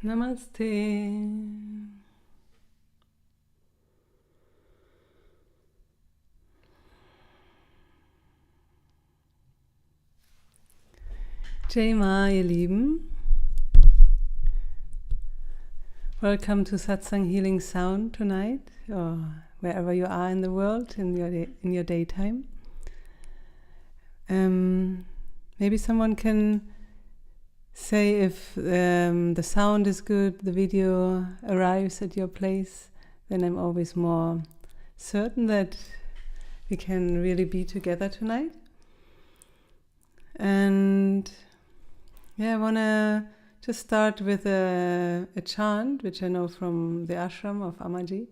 Namaste. Jai Ma, ihr Lieben. Welcome to Satsang Healing Sound tonight, or wherever you are in the world, in your daytime. Maybe someone can say if the sound is good, the video arrives at your place, then I'm always more certain that we can really be together tonight. And I want to just start with a chant, which I know from the ashram of Amaji.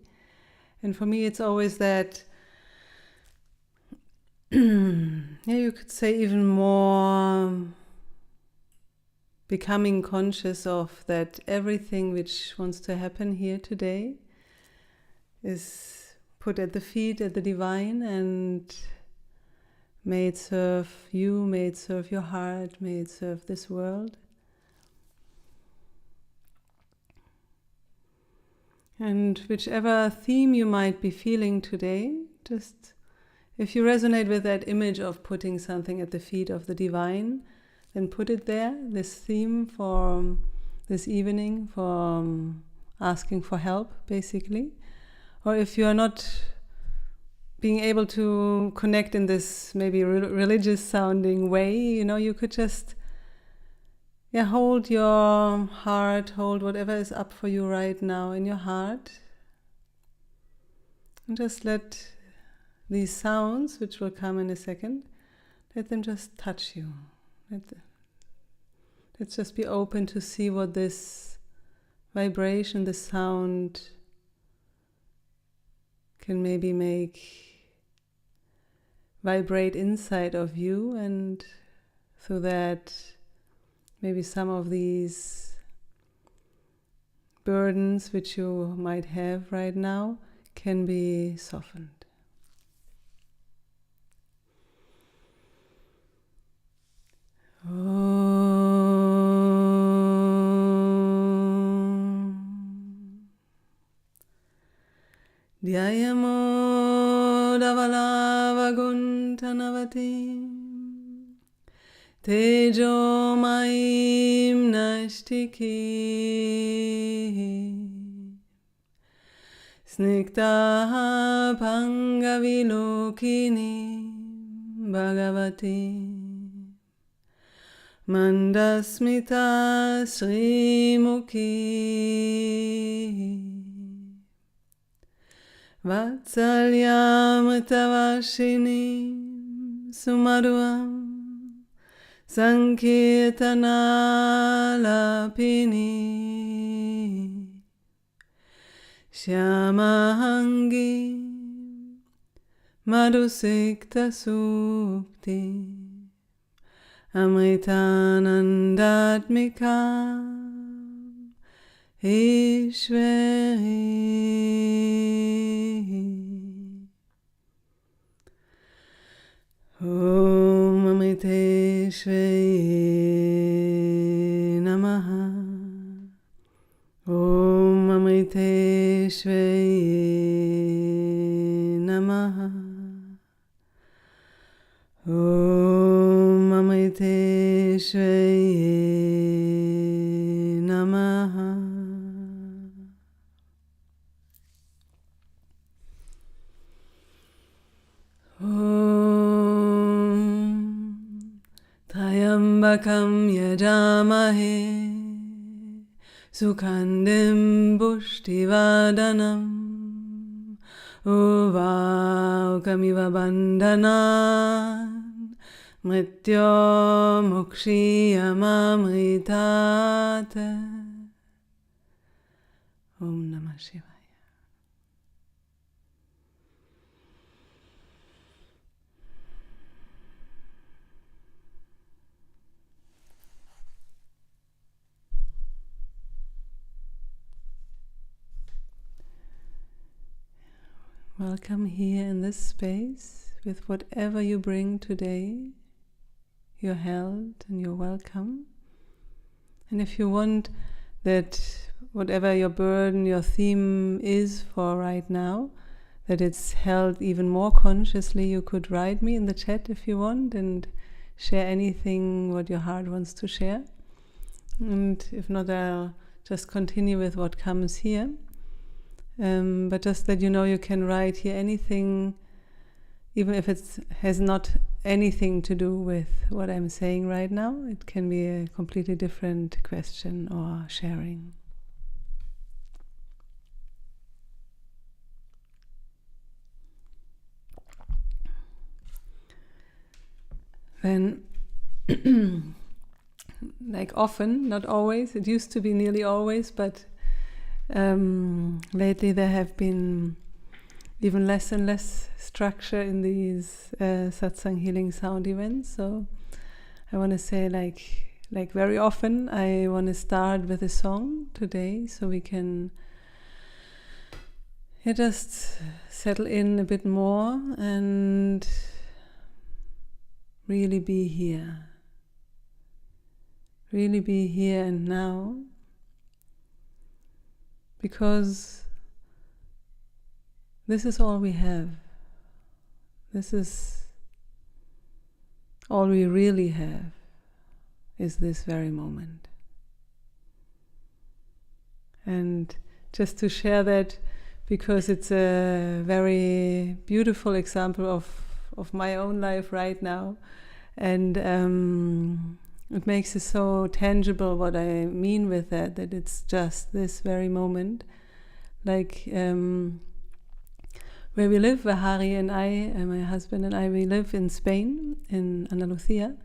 And for me it's always that, you could say even more becoming conscious of that everything which wants to happen here today is put at the feet at the divine, and may it serve you, may it serve your heart, may it serve this world. And whichever theme you might be feeling today, just if you resonate with that image of putting something at the feet of the divine, then put it there, this theme for this evening, for asking for help, basically. Or if you are not being able to connect in this maybe religious sounding way, you could just hold your heart, hold whatever is up for you right now in your heart, and just let these sounds, which will come in a second, let them just touch you. Let's just be open to see what this vibration, this sound can maybe make vibrate inside of you, and through that maybe some of these burdens which you might have right now can be softened. Dhyayamo Dhavalavaguntanavati Tejo Maim Nashtiki Snigdha Pangavilokini Bhagavati Mandasmita Srimukhi Vatsalyamritavashini Sumaduam Sankirtanalapini Shyamahangi Madhusikta Sukti Amritanandatmika Ishveri. Om Amriteshveri Namaha. Om Amriteshveri Namaha. Om Amriteshveri Namaha. Trayambakam yajamahe Sukhandim pushtivadanam Uvaukamiva bandhanan Mrityo mukshiyamamritate. Om Namah Shivaya. Welcome here in this space with whatever you bring today. You're held and you're welcome. And if you want that whatever your burden, your theme is for right now, that it's held even more consciously. You could write me in the chat if you want and share anything what your heart wants to share. And if not, I'll just continue with what comes here. But just that you know, you can write here anything, even if it has not anything to do with what I'm saying right now. It can be a completely different question or sharing. Then, like often, not always, it used to be nearly always, but lately there have been even less and less structure in these satsang healing sound events. So I want to say, like very often, I want to start with a song today, so we can just settle in a bit more and really be here. Really be here and now. Because this is all we have. This is all we really have, is this very moment. And just to share that, because it's a very beautiful example of my own life right now, and it makes it so tangible what I mean with that it's just this very moment. Like where we live, where Hari and I, and my husband and I, we live in Spain, in Andalusia,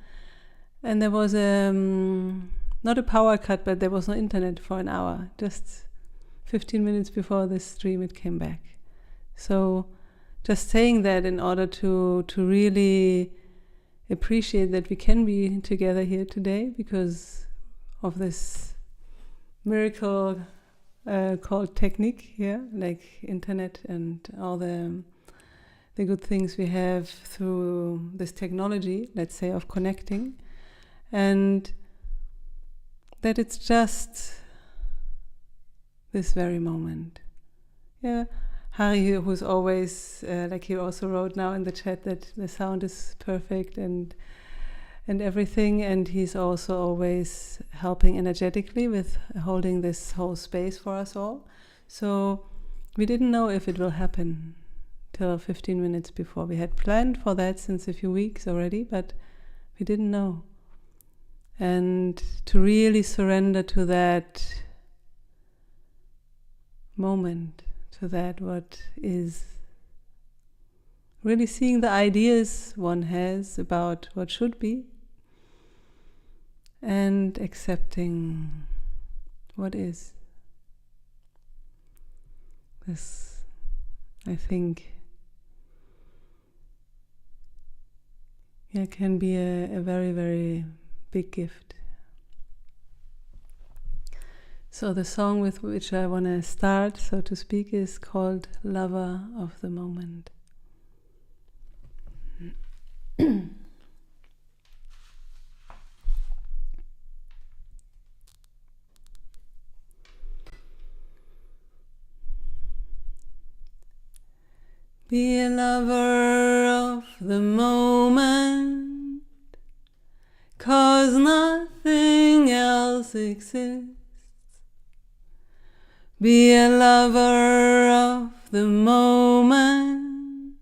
and there was not a power cut, but there was no internet for an hour. Just 15 minutes before this stream it came back. So just saying that in order to really appreciate that we can be together here today because of this miracle called technique, like internet and all the good things we have through this technology, let's say, of connecting, and that it's just this very moment. Hari, who's always, like he also wrote now in the chat, that the sound is perfect and everything, and he's also always helping energetically with holding this whole space for us all. So we didn't know if it will happen till 15 minutes before. We had planned for that since a few weeks already, but we didn't know. And to really surrender to that moment, to that what is, really seeing the ideas one has about what should be and accepting what is. This, I think, can be a very, very big gift. So the song with which I want to start, so to speak, is called Lover of the Moment. Be a lover of the moment, 'cause nothing else exists. Be a lover of the moment,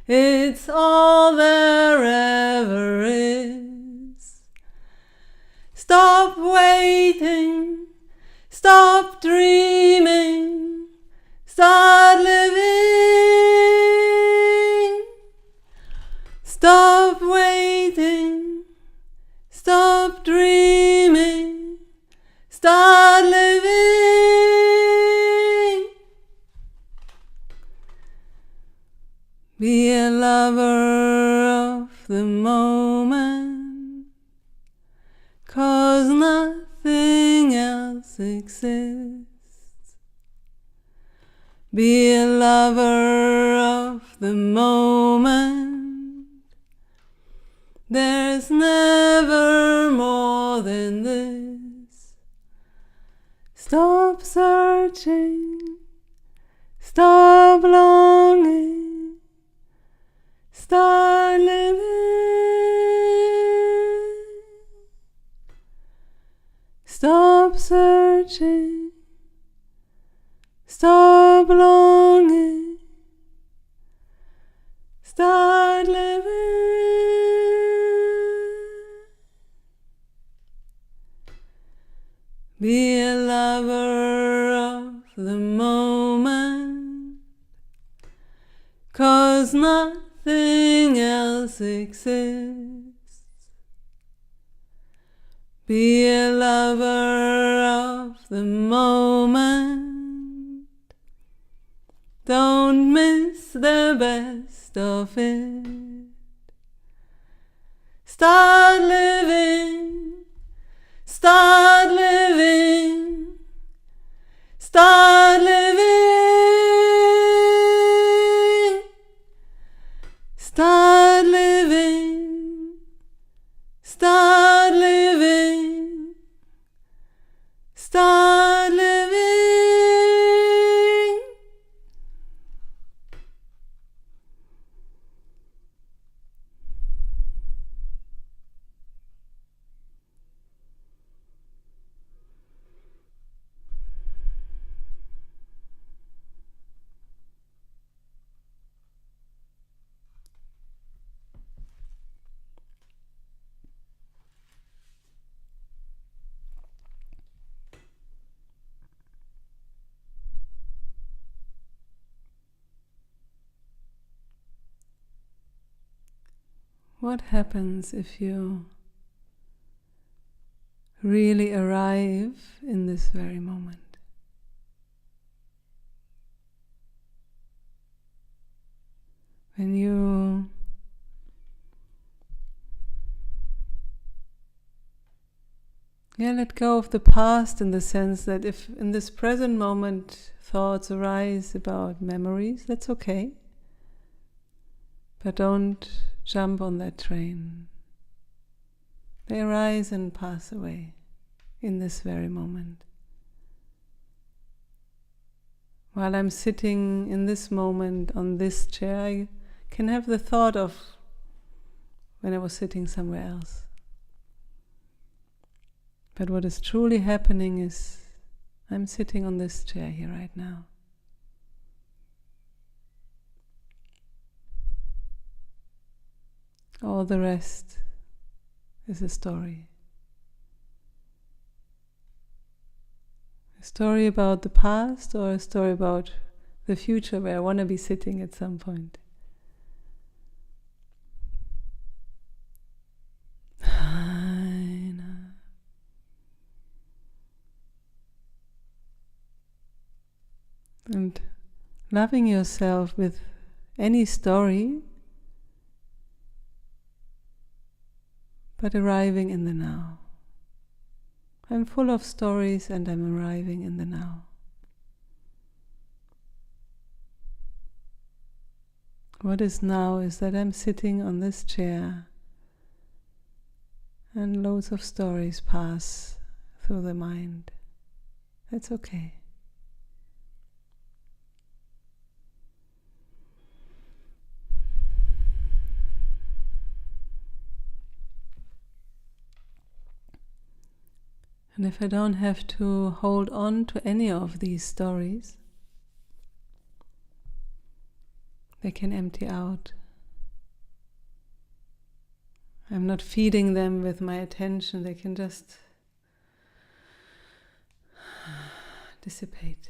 it's all there ever is. Stop waiting, stop dreaming, start living. Stop waiting, stop dreaming, start living. Be a lover of the moment, 'cause nothing else exists. Be a lover of the moment, there's never more than this. searching, stop longing, start living. Stop searching, stop longing, start living. Be a lover of the moment, 'cause nothing else exists. Be a lover of the moment, don't miss the best of it. Start living, start living, start living, start living, start living, start living. What happens if you really arrive in this very moment? When you let go of the past, in the sense that if in this present moment thoughts arise about memories, that's okay. But don't jump on that train. They arise and pass away in this very moment. While I'm sitting in this moment on this chair, I can have the thought of when I was sitting somewhere else. But what is truly happening is I'm sitting on this chair here right now. All the rest is a story. A story about the past, or a story about the future where I want to be sitting at some point. And loving yourself with any story, but arriving in the now. I'm full of stories and I'm arriving in the now. What is now is that I'm sitting on this chair and loads of stories pass through the mind. That's okay. And if I don't have to hold on to any of these stories, they can empty out. I'm not feeding them with my attention, they can just dissipate.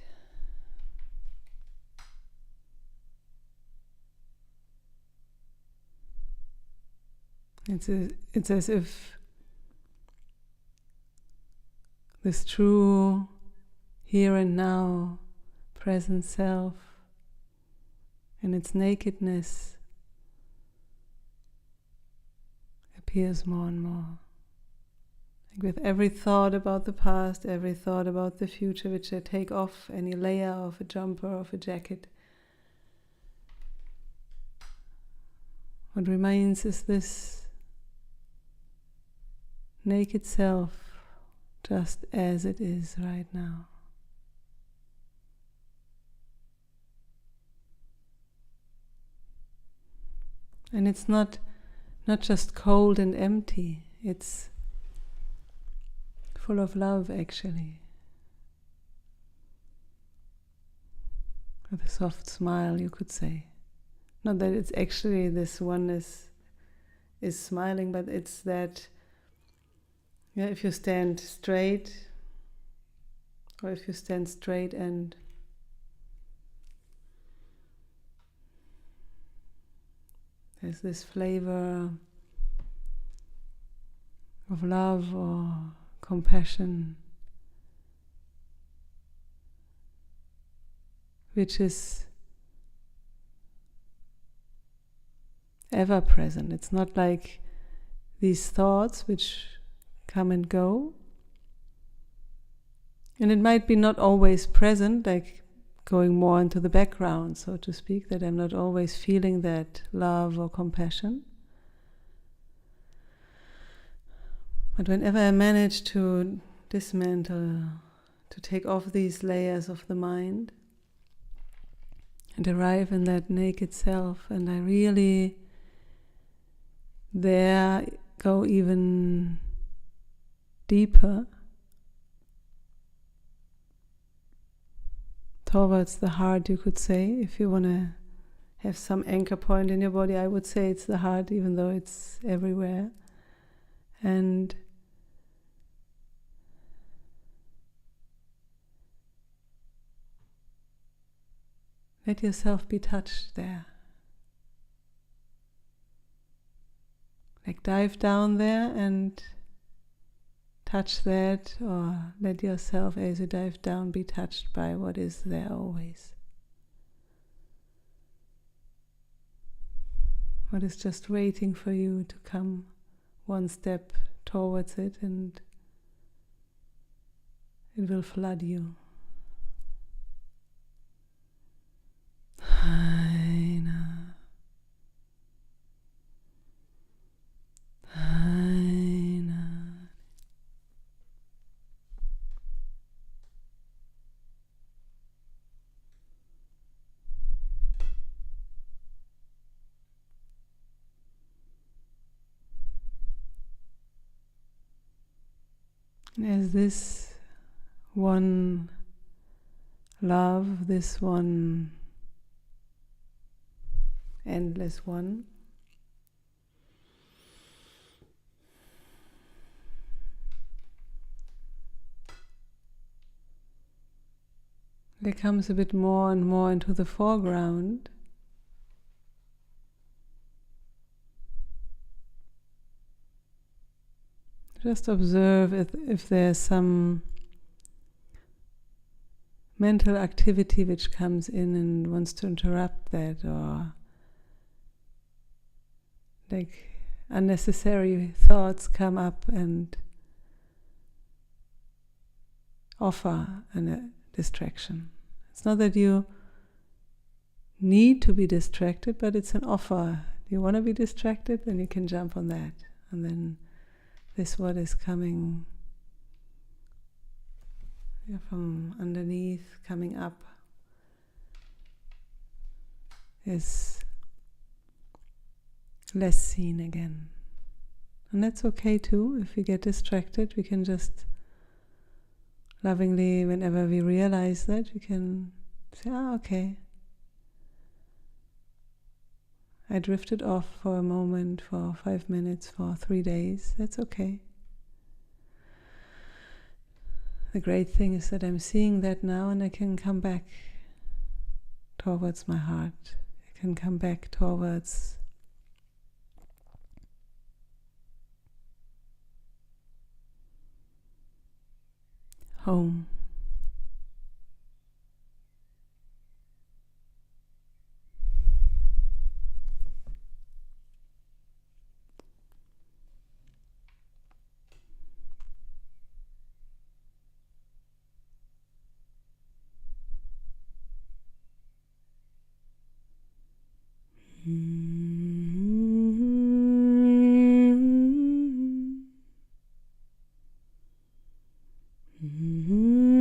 It's as if this true here and now present self in its nakedness appears more and more. Like with every thought about the past, every thought about the future, which I take off any layer of a jumper, of a jacket, what remains is this naked self, just as it is right now. And it's not just cold and empty, it's full of love actually. With a soft smile, you could say. Not that it's actually this oneness is smiling, but it's that, if you stand straight, or if you stand straight and there's this flavor of love or compassion, which is ever present. It's not like these thoughts which come and go. And it might be not always present, like going more into the background, so to speak, that I'm not always feeling that love or compassion. But whenever I manage to dismantle, to take off these layers of the mind and arrive in that naked self, and I really there go even deeper towards the heart, you could say. If you want to have some anchor point in your body, I would say it's the heart, even though it's everywhere. And let yourself be touched there. Like dive down there and touch that, or let yourself, as you dive down, be touched by what is there always. What is just waiting for you to come one step towards it, and it will flood you. As this one love, this one endless one, becomes a bit more and more into the foreground, just observe if there's some mental activity which comes in and wants to interrupt that, or like unnecessary thoughts come up and offer a distraction. It's not that you need to be distracted, but it's an offer. Do you want to be distracted? Then you can jump on that. And then this what is coming from underneath, coming up, is less seen again. And that's okay too. If we get distracted, we can just lovingly, whenever we realize that, we can say, okay, I drifted off for a moment, for 5 minutes, for 3 days. That's okay. The great thing is that I'm seeing that now, and I can come back towards my heart. I can come back towards home. Mm-hmm.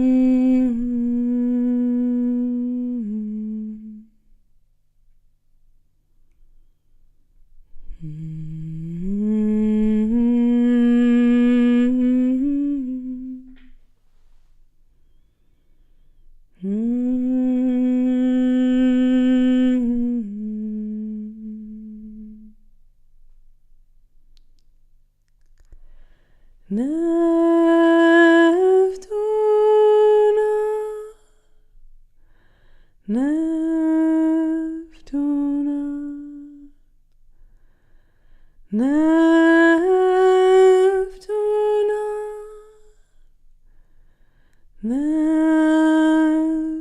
Neftunano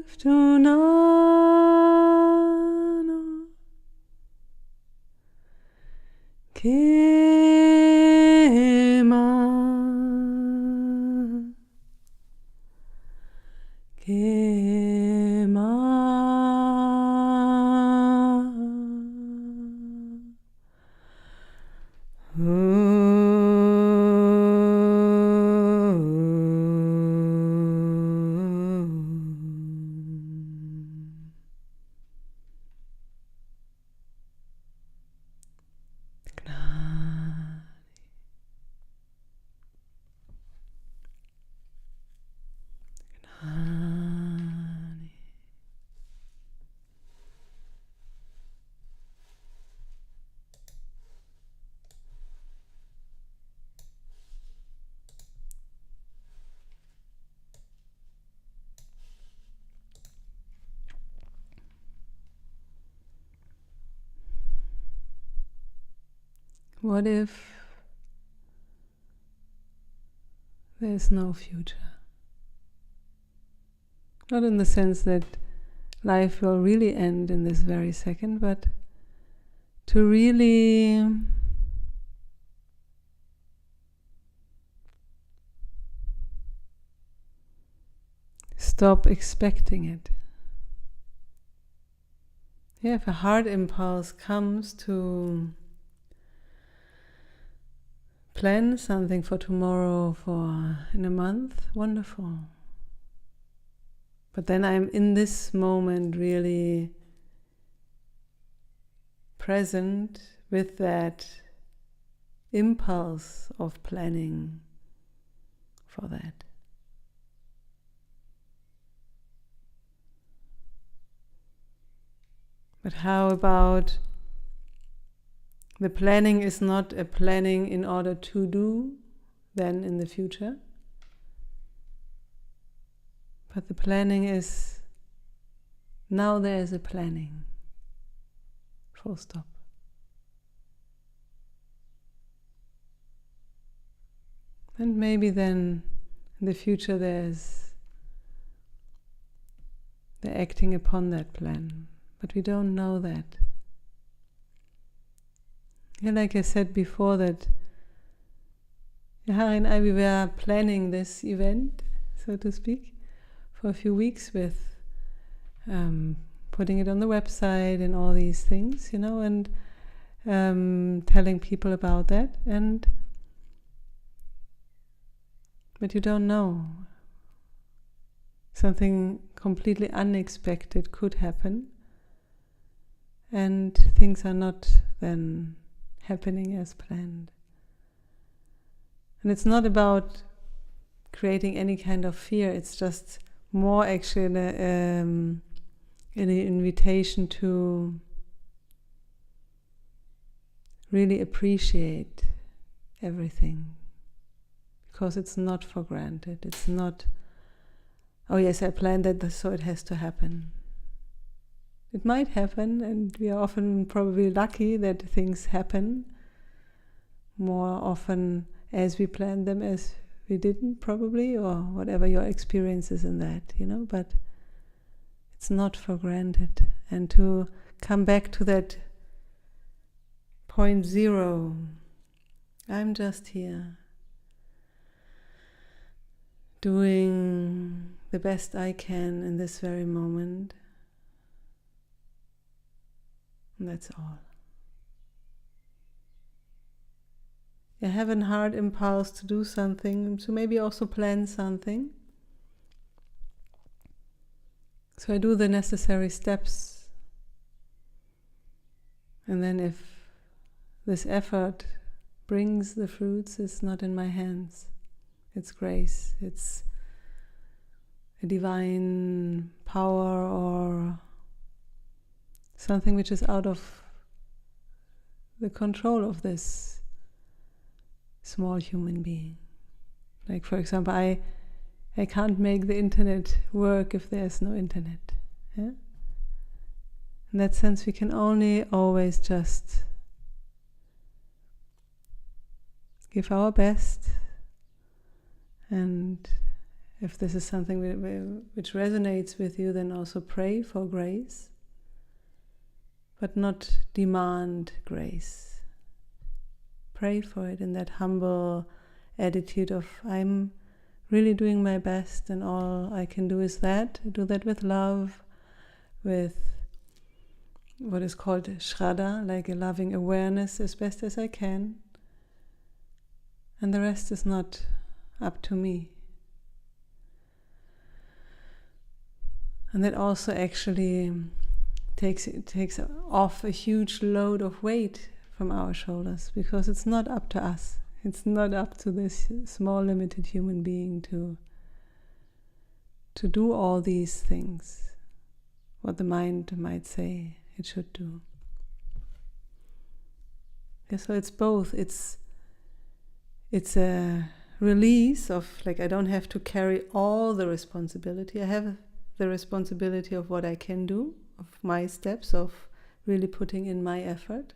Kema Kema What if there's no future? Not in the sense that life will really end in this very second, but to really stop expecting it. Yeah, if a heart impulse comes to plan something for tomorrow, for in a month, wonderful. But then I'm in this moment really present with that impulse of planning for that. But how about the planning is not a planning in order to do then in the future, but the planning is now there is a planning, full stop. And maybe then in the future there's the acting upon that plan, but we don't know that. Yeah, like I said before, that Hari and I, we were planning this event, so to speak, for a few weeks with putting it on the website and all these things, and telling people about that. But you don't know. Something completely unexpected could happen, and things are not then happening as planned. And it's not about creating any kind of fear, it's just more actually an invitation to really appreciate everything, because it's not for granted. It's not, oh yes, I planned that, so it has to happen. It might happen, and we are often probably lucky that things happen more often as we planned them as we didn't, probably, or whatever your experience is in that, but it's not for granted. And to come back to that point zero, I'm just here, doing the best I can in this very moment. And that's all. I have a heart impulse to do something, to maybe also plan something. So I do the necessary steps. And then if this effort brings the fruits, it's not in my hands. It's grace. It's a divine power or something which is out of the control of this small human being. Like, for example, I can't make the internet work if there's no internet. Yeah? In that sense, we can only always just give our best and If this is something which resonates with you, then also pray for grace, but not demand grace. Pray for it in that humble attitude of, I'm really doing my best and all I can do is that. I do that with love, with what is called Shraddha, like a loving awareness as best as I can. And the rest is not up to me. And that also actually takes off a huge load of weight from our shoulders, because it's not up to us. It's not up to this small limited human being to do all these things, what the mind might say it should do. Yeah, so it's both. It's a release of, like, I don't have to carry all the responsibility. I have the responsibility of what I can do, of my steps, of really putting in my effort.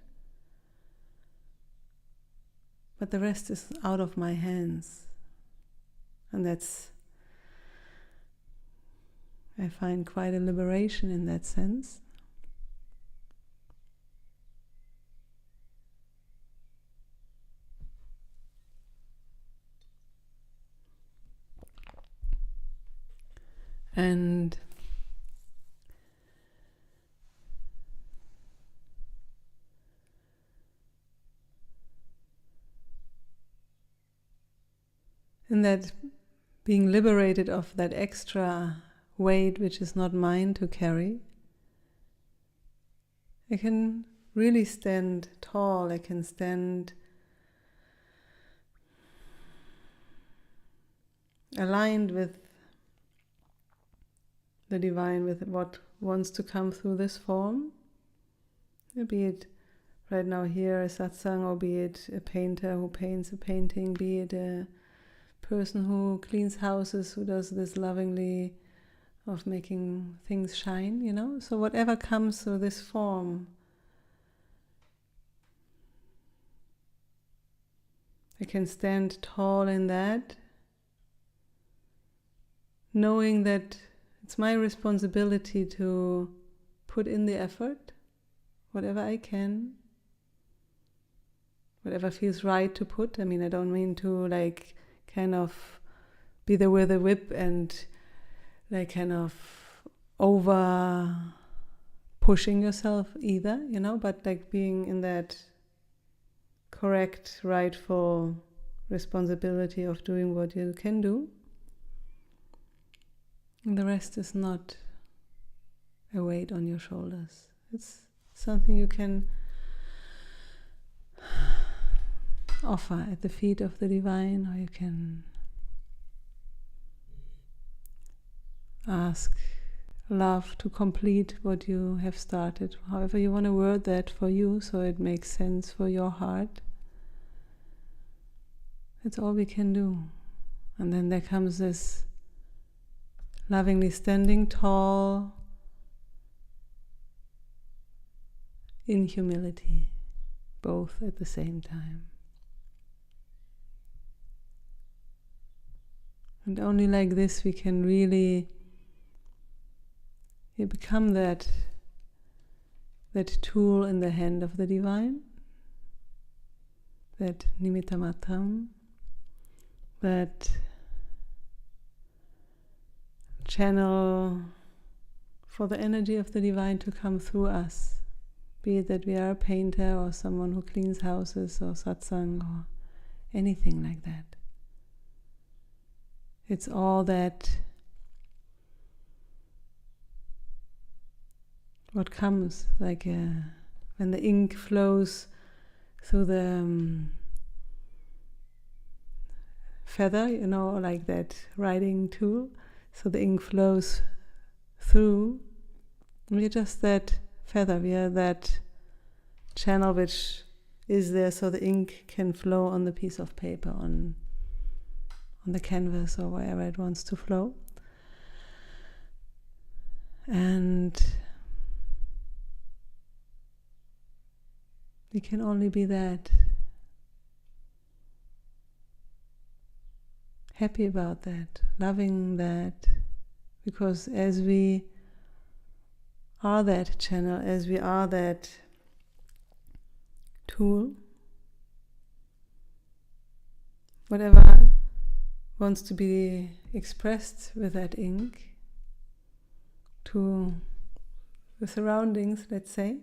But the rest is out of my hands. And that's, I find, quite a liberation in that sense. And in that being liberated of that extra weight which is not mine to carry, I can really stand tall. I can stand aligned with the divine, with what wants to come through this form. Be it right now here a satsang, or be it a painter who paints a painting, be it a person who cleans houses, who does this lovingly of making things shine, So whatever comes through this form, I can stand tall in that, knowing that it's my responsibility to put in the effort, whatever I can, whatever feels right to put. I mean, I don't mean to kind of be there with a whip and kind of over pushing yourself either, but being in that correct, rightful responsibility of doing what you can do. And the rest is not a weight on your shoulders. It's something you can offer at the feet of the divine, or you can ask love to complete what you have started, however you want to word that for you, so it makes sense for your heart. That's all we can do. And then there comes this lovingly standing tall in humility, both at the same time. And only like this we can really become that tool in the hand of the divine, that nimitta matram, that channel for the energy of the divine to come through us, be it that we are a painter or someone who cleans houses or satsang or anything like that. It's all that what comes, when the ink flows through the feather, like that writing tool, so the ink flows through. We're just that feather, we are that channel which is there so the ink can flow on the piece of paper, on the canvas or wherever it wants to flow. And we can only be that, happy about that, loving that, because as we are that channel, as we are that tool, whatever wants to be expressed with that ink to the surroundings, let's say,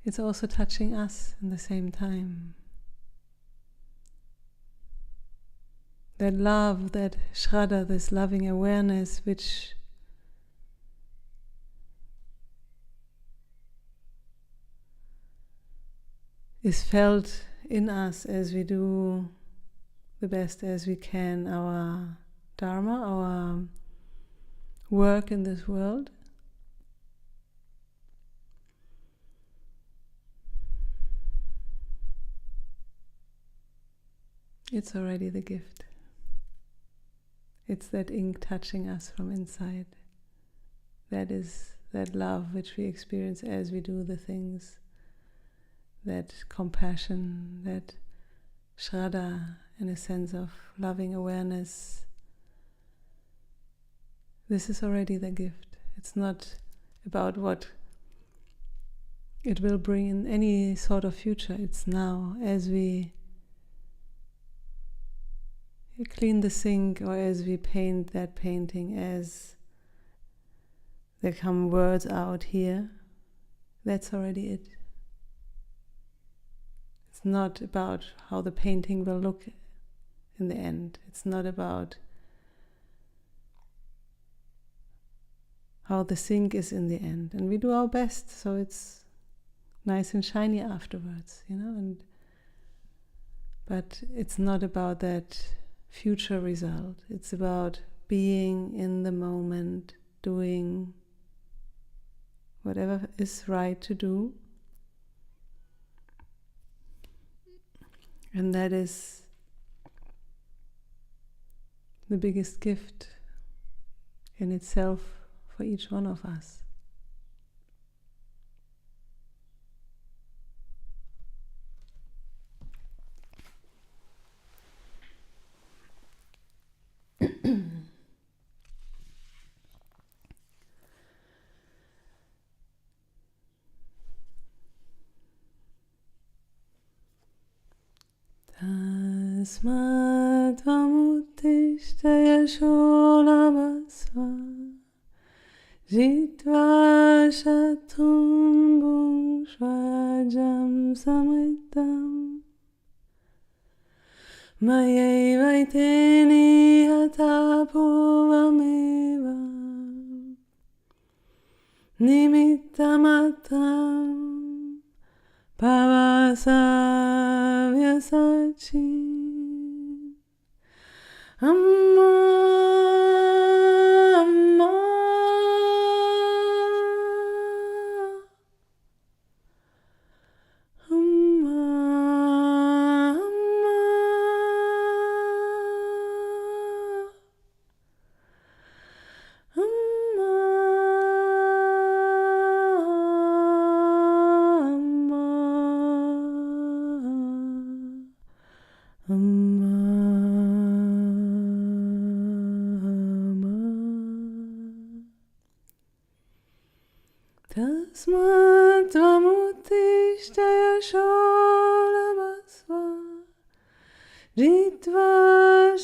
it's also touching us in the same time. That love, that Shraddha, this loving awareness, which is felt in us as we do the best as we can our dharma, our work in this world. It's already the gift. It's that ink touching us from inside. That is that love which we experience as we do the things. That compassion, that Shraddha, in a sense of loving awareness. This is already the gift. It's not about what it will bring in any sort of future. It's now, as we clean the sink or as we paint that painting, as there come words out here, that's already it. It's not about how the painting will look in the end. It's not about how the sink is in the end. And we do our best so it's nice and shiny afterwards, but it's not about that future result. It's about being in the moment, doing whatever is right to do. And that is the biggest gift in itself for each one of us. Tasmat vamuttishta yasholabhasva jitva shatum bhungshvajam samritam mayaivaiteni hatapuvameva nimittamatam pavasavyasachi. Amma, Amma, Amma, Amma, Amma, Amma. Tasmat vamuttishta yasholabhasva jitva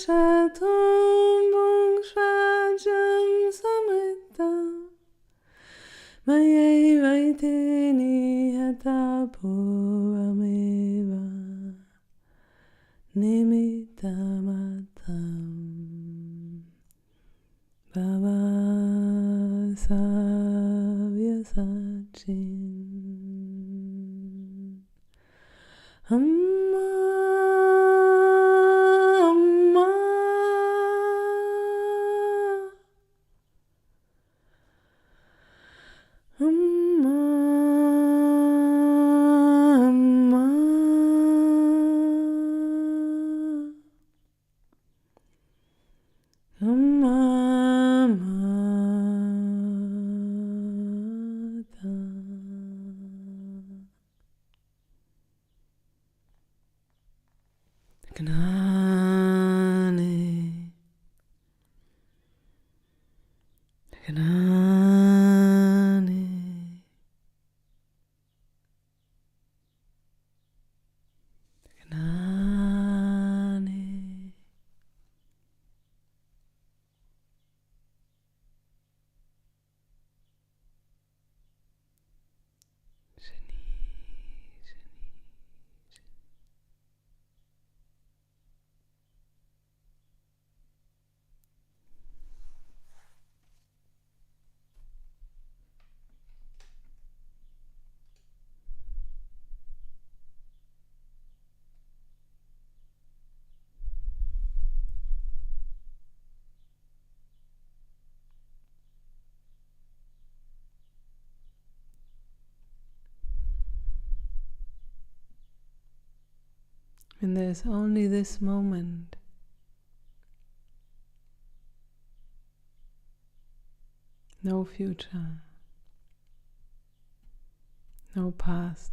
shatum bhungshvajam samritam mayaivaiteni hatapuvameva nimittamatam pavasavyasachi. Amma, Amma, Amma, Amma, Amma, Mata. Gnane Gnani. Gnani. Shani. And there's only this moment. No future. No past.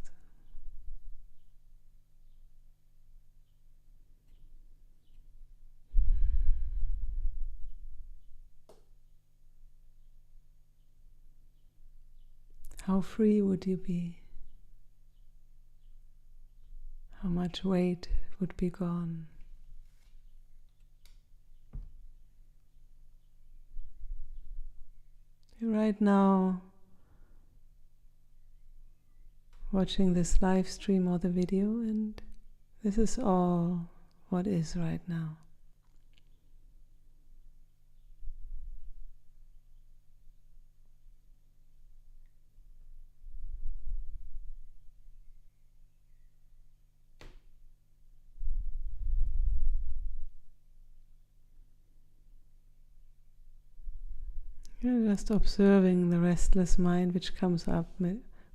How free would you be? How much weight would be gone? You're right now watching this live stream or the video, and this is all what is right now. You're just observing the restless mind which comes up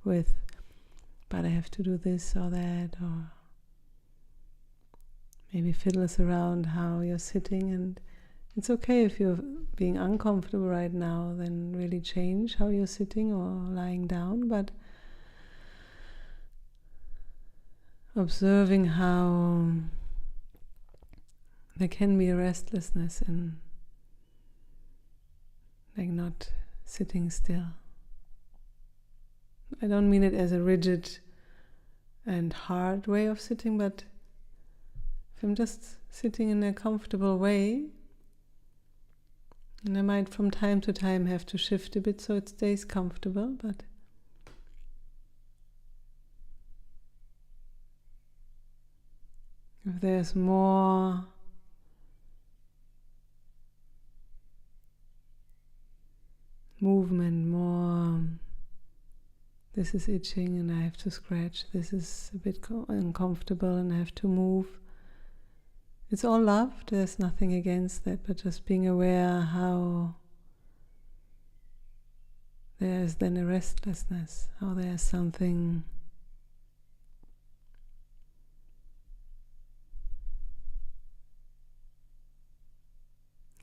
with, but I have to do this or that, or maybe fiddles around how you're sitting. And it's okay if you're being uncomfortable right now, then really change how you're sitting or lying down, but observing how there can be a restlessness in like not sitting still. I don't mean it as a rigid and hard way of sitting, but if I'm just sitting in a comfortable way, and I might from time to time have to shift a bit so it stays comfortable, but if there's more movement, more this is itching and I have to scratch, this is a bit uncomfortable and I have to move. It's all love, there's nothing against that, but just being aware how there's then a restlessness, how there's something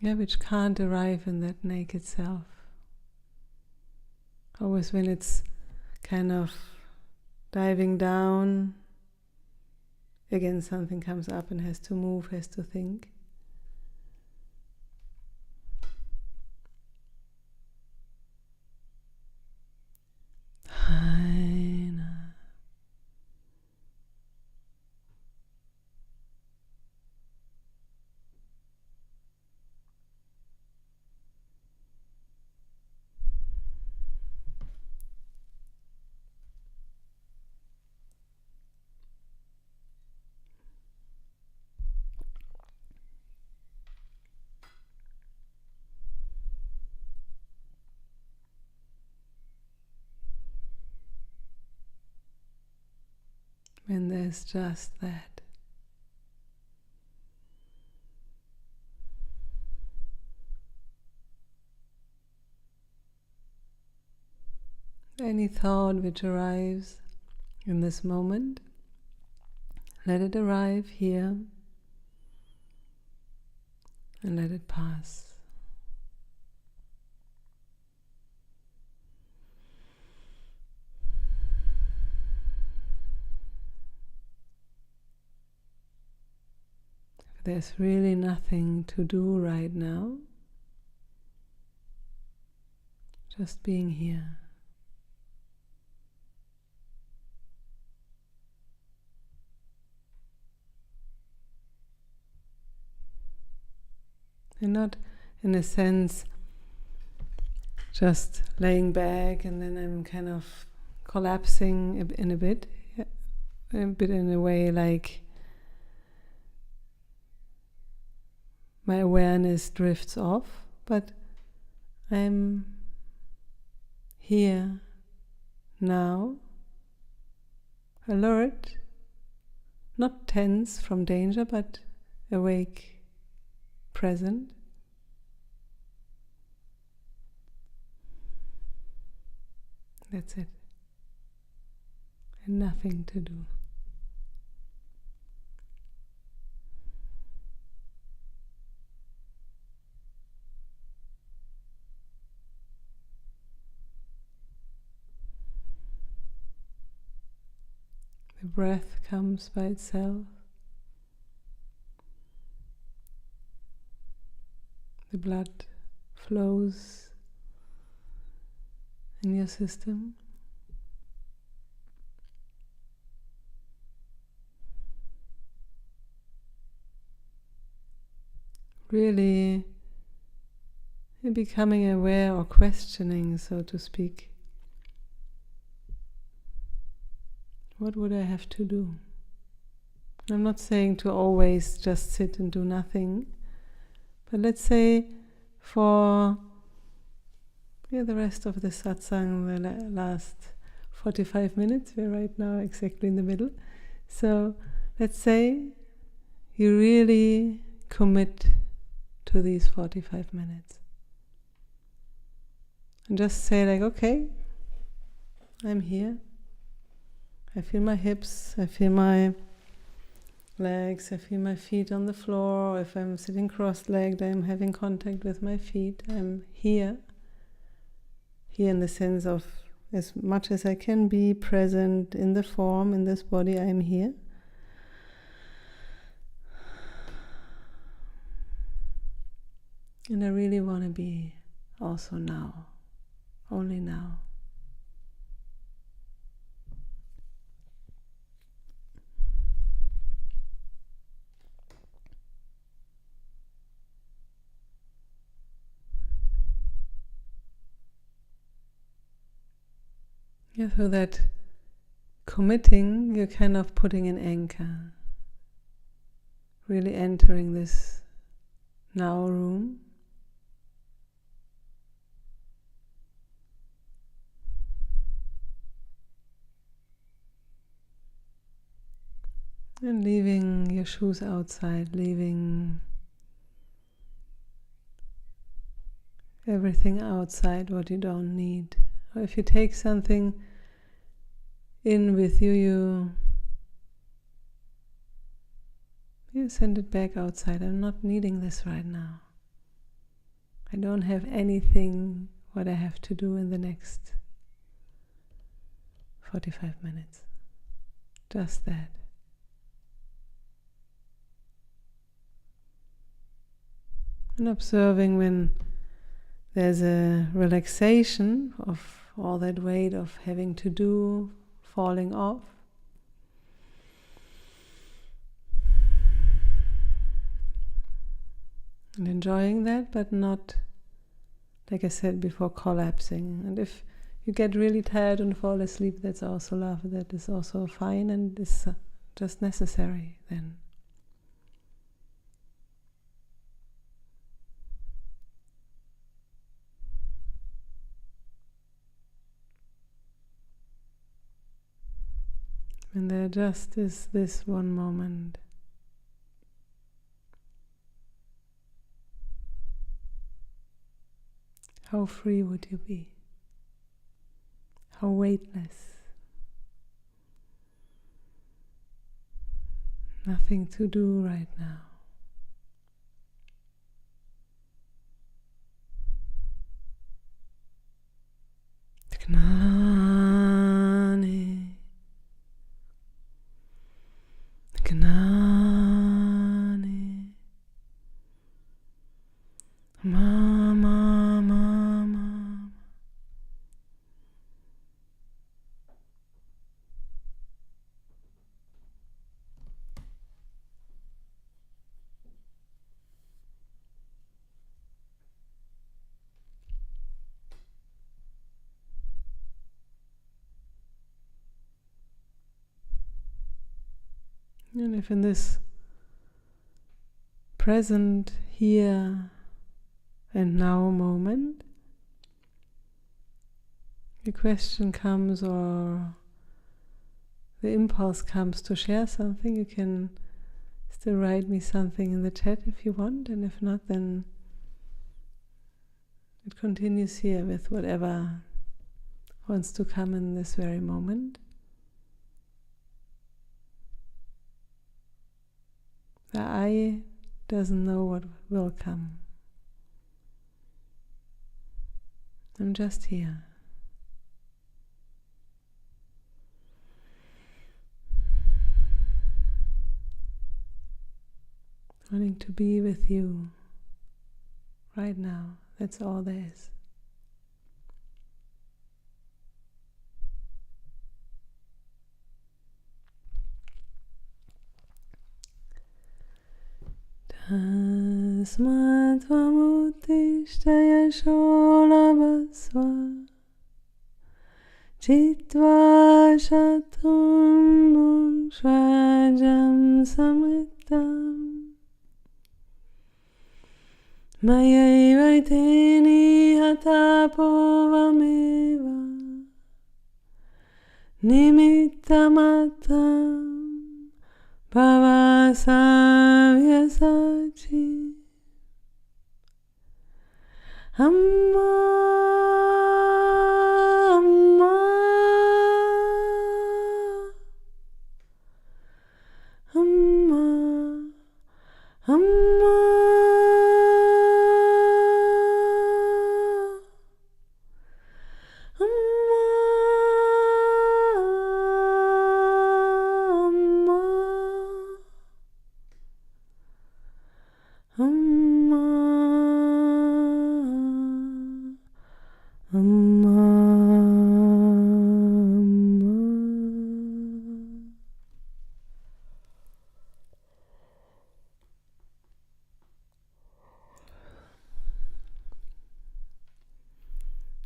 which can't arrive in that naked self. Always when it's kind of diving down, again something comes up and has to move, has to think. When there's just that. Any thought which arrives in this moment, let it arrive here and let it pass. If there's really nothing to do right now, just being here. And not, in a sense, just laying back and then I'm kind of collapsing in a bit in a way like my awareness drifts off, but I'm here now, alert, not tense from danger, but awake, present. That's it. And nothing to do. The breath comes by itself. The blood flows in your system. Really becoming aware or questioning, so to speak. What would I have to do? I'm not saying to always just sit and do nothing, but let's say for the rest of the satsang, the last 45 minutes, we're right now exactly in the middle. So let's say you really commit to these 45 minutes. And just say like, okay, I'm here. I feel my hips, I feel my legs, I feel my feet on the floor. If I'm sitting cross-legged, I'm having contact with my feet. I'm here. Here in the sense of as much as I can be present in the form, in this body, I'm here. And I really want to be also now, only now. Yeah, so that committing, you're kind of putting an anchor, really entering this now room. And leaving your shoes outside, leaving everything outside what you don't need. Or if you take something in with you, you send it back outside. I'm not needing this right now. I don't have anything what I have to do in the next 45 minutes. Just that. And observing when there's a relaxation of all that weight of having to do, falling off. And enjoying that, but not, like I said before, collapsing. And if you get really tired and fall asleep, that's also love. That is also fine and is just necessary then. When there just is this one moment. How free would you be? How weightless? Nothing to do right now. Gnani, gnani, ma ma ma ma. And if in this present here and now moment the question comes or the impulse comes to share something, you can still write me something in the chat if you want, and if not, then it continues here with whatever wants to come in this very moment. The I doesn't know what will come. I'm just here. Wanting to be with you right now. That's all there is. Tasmat vamuttishta yasho labhasva chitva shatum bhukshvajam samritam mayaivaiteni hatapuvameva nimittamatam Bhavasavyasachi Amma Amma Amma Amma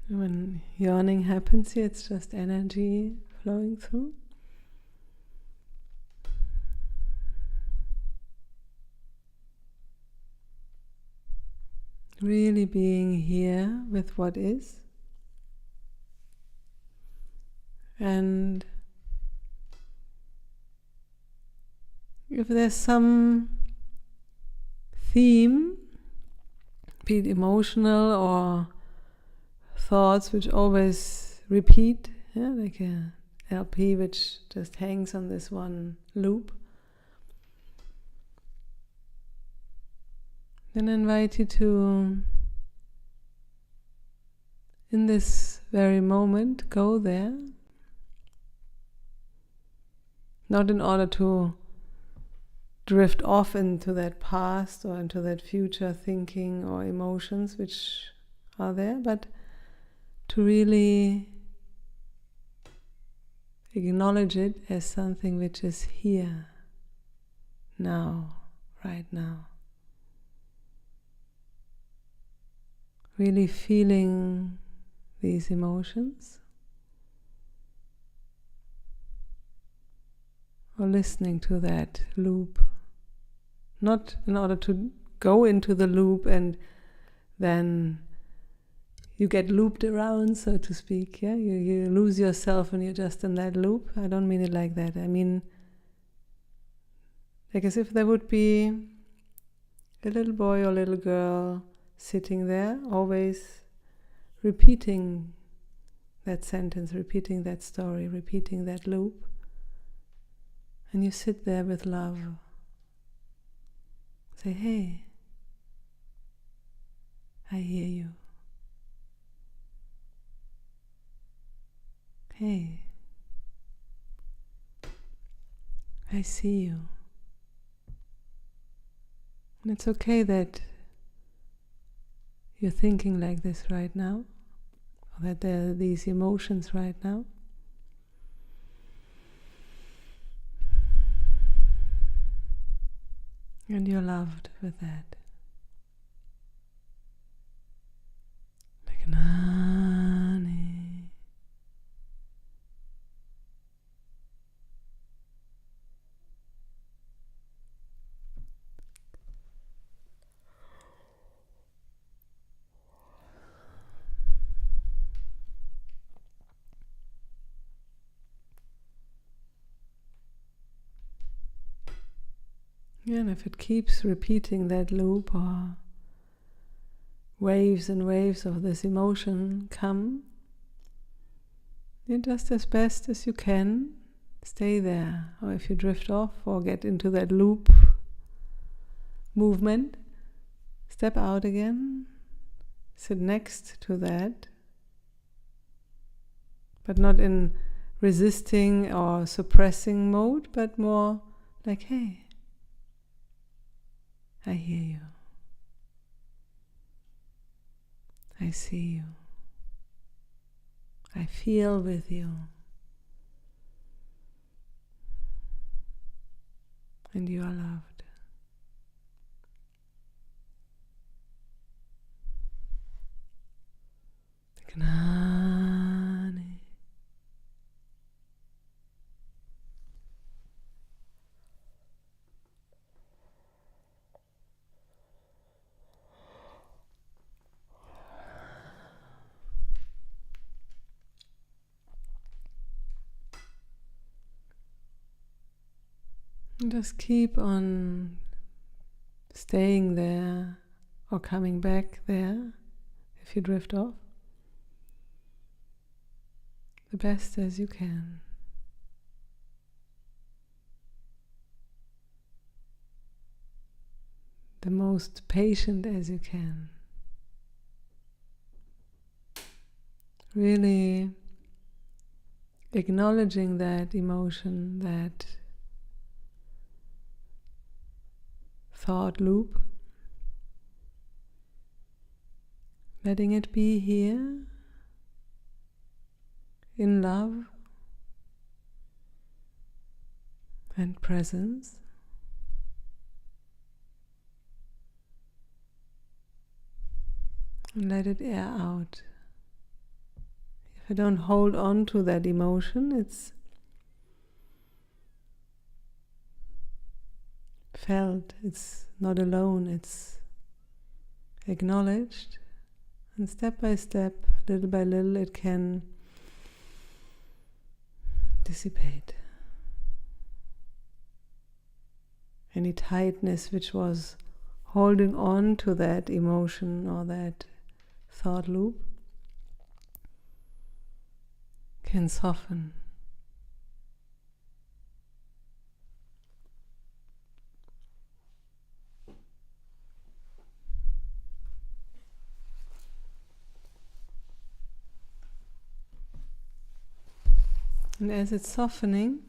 When yawning happens here, it's just energy flowing through. Really being here with what is. And if there's some theme, be it emotional or thoughts which always repeat, like a LP which just hangs on this one loop, then I invite you to, in this very moment, go there. Not in order to drift off into that past or into that future thinking or emotions which are there, but to really acknowledge it as something which is here, now, right now. Really feeling these emotions or listening to that loop. Not in order to go into the loop and then you get looped around, so to speak. You lose yourself when you're just in that loop. I don't mean it like that. I mean like as if there would be a little boy or little girl sitting there, always repeating that sentence, repeating that story, repeating that loop. And you sit there with love. Say, hey, I hear you. Hey, I see you. And it's okay that you're thinking like this right now, or that there are these emotions right now. And you're loved with that. Like an honey. And if it keeps repeating that loop, or waves and waves of this emotion come, you just as best as you can stay there. Or if you drift off or get into that loop movement, step out again, sit next to that, but not in resisting or suppressing mode, but more like, hey, I hear you. I see you. I feel with you. And you are loved. Gnani. And just keep on staying there or coming back there if you drift off, the best as you can. The most patient as you can. Really acknowledging that emotion, that thought loop, letting it be here in love and presence. And let it air out. If I don't hold on to that emotion, it's felt, it's not alone, it's acknowledged. And step by step, little by little, it can dissipate. Any tightness which was holding on to that emotion or that thought loop can soften. And as it's softening,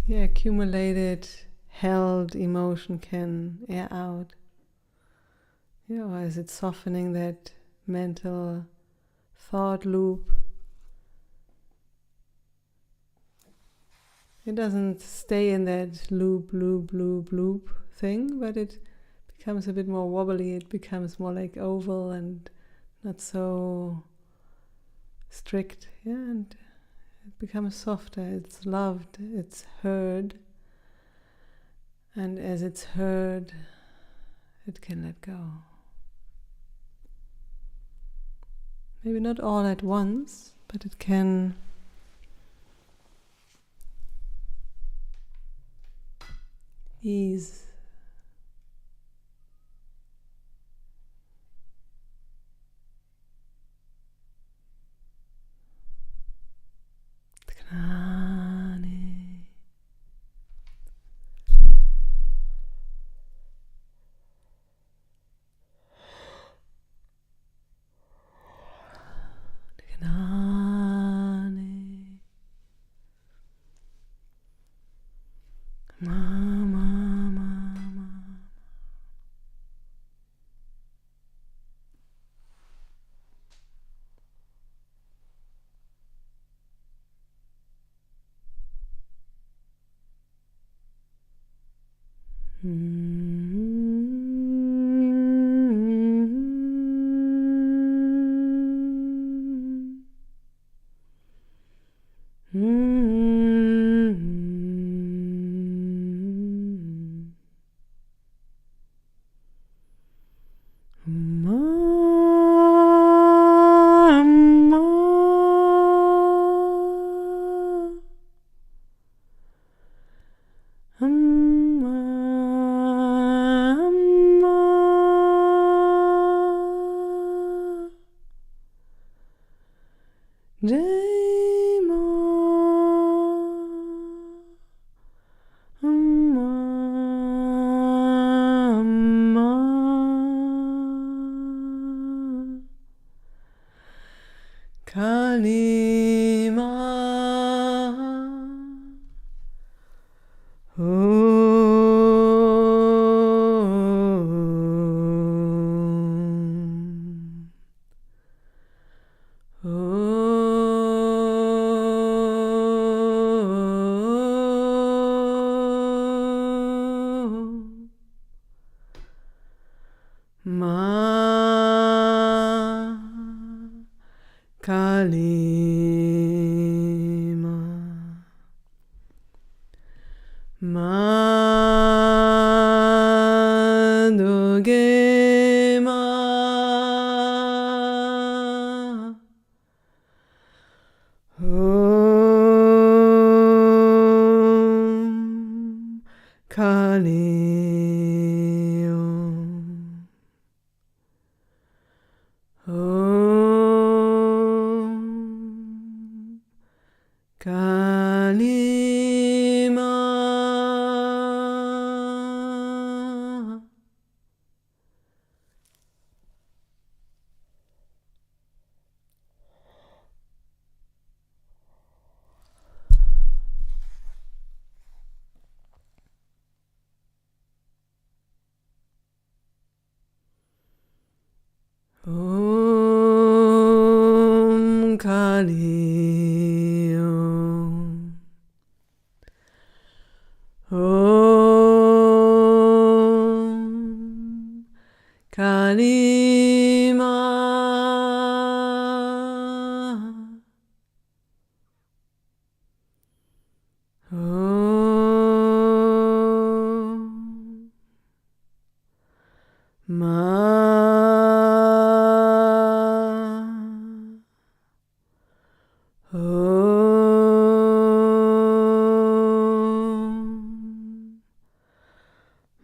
the accumulated, held emotion can air out. Or as it's softening, that mental thought loop, it doesn't stay in that loop thing, but it becomes a bit more wobbly. It becomes more like oval and not so strict. And it becomes softer. It's loved. It's heard. And as it's heard, it can let go. Maybe not all at once, but it can ease. Kali Ma. Ma Kali Ma. Ma Durge Ma. Om Kali Om. Om Kali Ma. Om Kali Om. Om Kali Ma. Om Ma. Om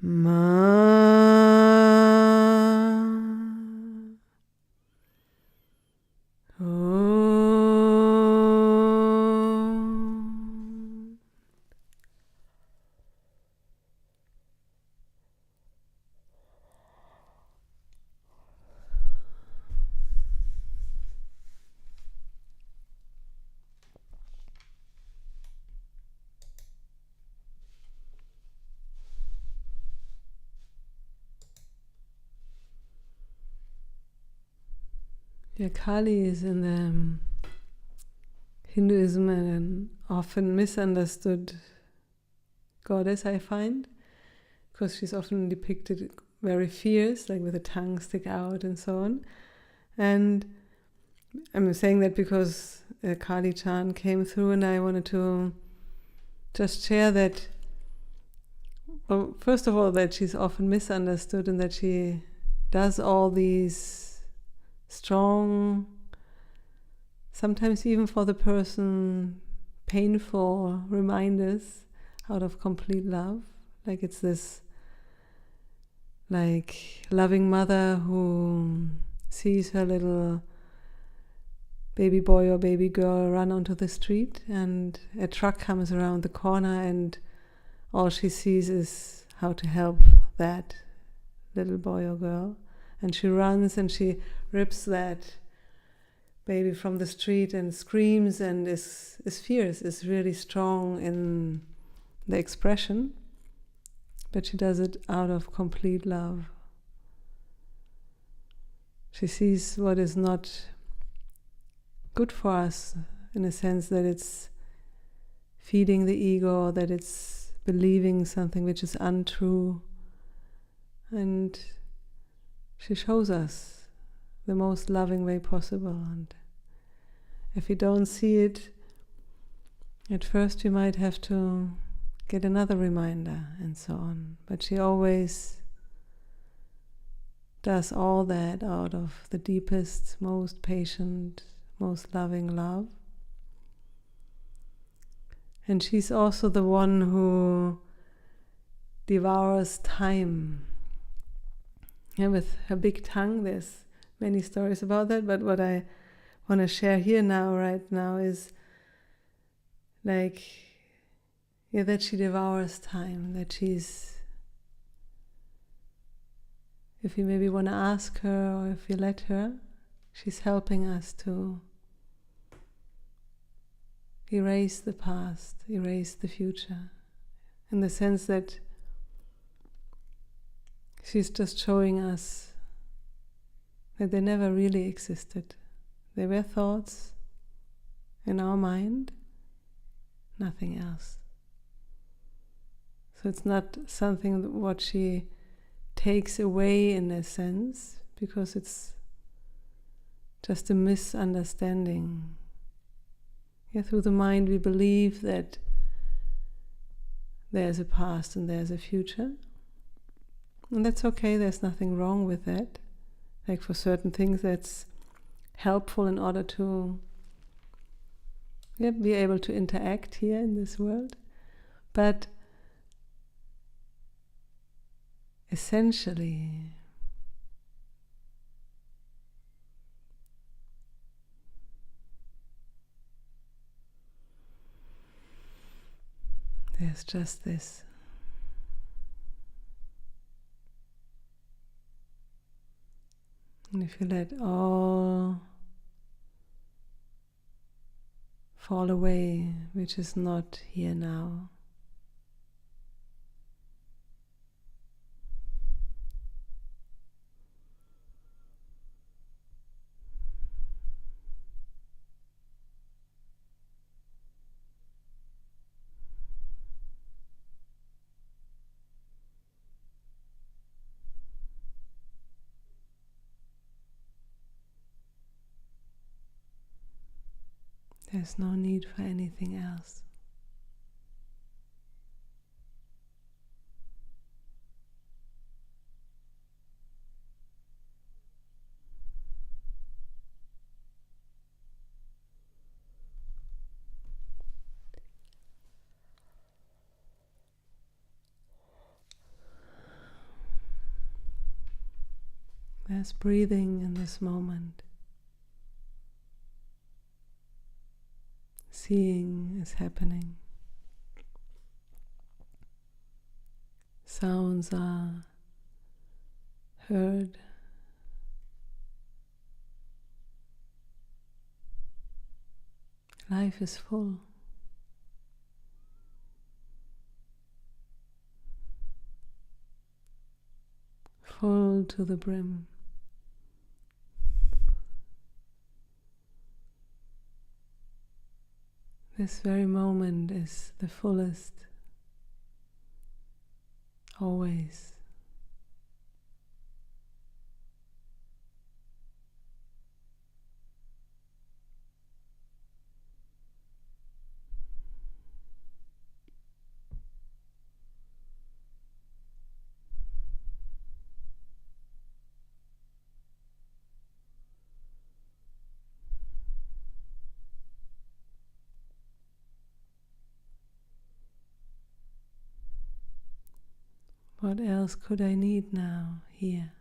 Ma. Om. Yeah, Kali is in the Hinduism an often misunderstood goddess, I find, because she's often depicted very fierce, like with the tongue stick out and so on. And I'm saying that because Kali chant came through, and I wanted to just share that. Well, first of all, that she's often misunderstood, and that she does all these strong, sometimes even for the person painful reminders out of complete love. Like it's this like loving mother who sees her little baby boy or baby girl run onto the street, and a truck comes around the corner, and all she sees is how to help that little boy or girl. And she runs and she rips that baby from the street and screams and is fierce, is really strong in the expression, but she does it out of complete love. She sees what is not good for us, in a sense that it's feeding the ego, or that it's believing something which is untrue, and she shows us the most loving way possible. And if we don't see it at first, we might have to get another reminder and so on. But she always does all that out of the deepest, most patient, most loving love. And she's also the one who devours time. And with her big tongue, there's many stories about that, but what I want to share here right now is like, yeah, that she devours time, that she's, if you maybe want to ask her, or if you let her, she's helping us to erase the past, erase the future, in the sense that she's just showing us that they never really existed. They were thoughts in our mind, nothing else. So it's not something that what she takes away in a sense, because it's just a misunderstanding. Yeah, through the mind we believe that there's a past and there's a future. And that's okay, there's nothing wrong with that. Like for certain things that's helpful in order to be able to interact here in this world. But essentially, there's just this. And if you let all fall away, which is not here now, there's no need for anything else. There's breathing in this moment. Seeing is happening. Sounds are heard. Life is full. Full to the brim. This very moment is the fullest, always. What else could I need now, here?